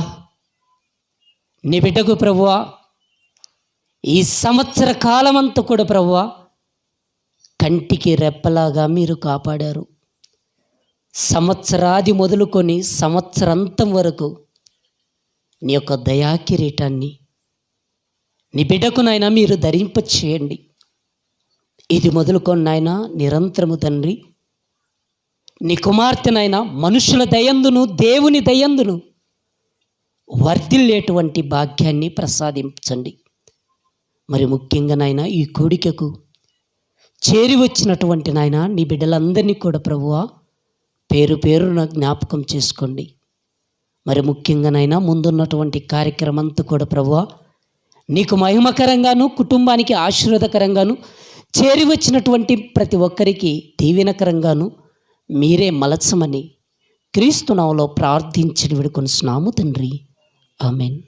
నీ బిడ్డకు ప్రభువా ఈ సంవత్సర కాలమంతా కూడా ప్రభువా కంటికి రెప్పలాగా మీరు కాపాడారు. సంవత్సరాది మొదలుకొని సంవత్సరాంతం వరకు నీ యొక్క దయా కిరీటాన్ని నీ బిడ్డకు నాయన మీరు ధరింప చేయండి. ఇది మొదలుకొని నాయన నిరంతరము తండ్రి నీ కుమార్తెనైనా మనుషుల దయందును దేవుని దయందును వర్ధిల్లేటువంటి భాగ్యాన్ని ప్రసాదించండి. మరి ముఖ్యంగా నాయన ఈ కోడికకు చేరి వచ్చినటువంటి నాయన నీ బిడ్డలందరినీ కూడా ప్రభువా పేరు పేరున జ్ఞాపకం చేసుకోండి. మరి ముఖ్యంగా నాయన ముందున్నటువంటి కార్యక్రమం అంతా కూడా ప్రభువా నీకు మహిమకరంగాను కుటుంబానికి ఆశీర్వాదకరంగాను చేరి వచ్చినటువంటి ప్రతి ఒక్కరికి దీవెనకరంగాను మీరే మలచమని క్రీస్తు నామములో ప్రార్థించి వేడుకొనుచున్నాము తండ్రి. ఆమేన్.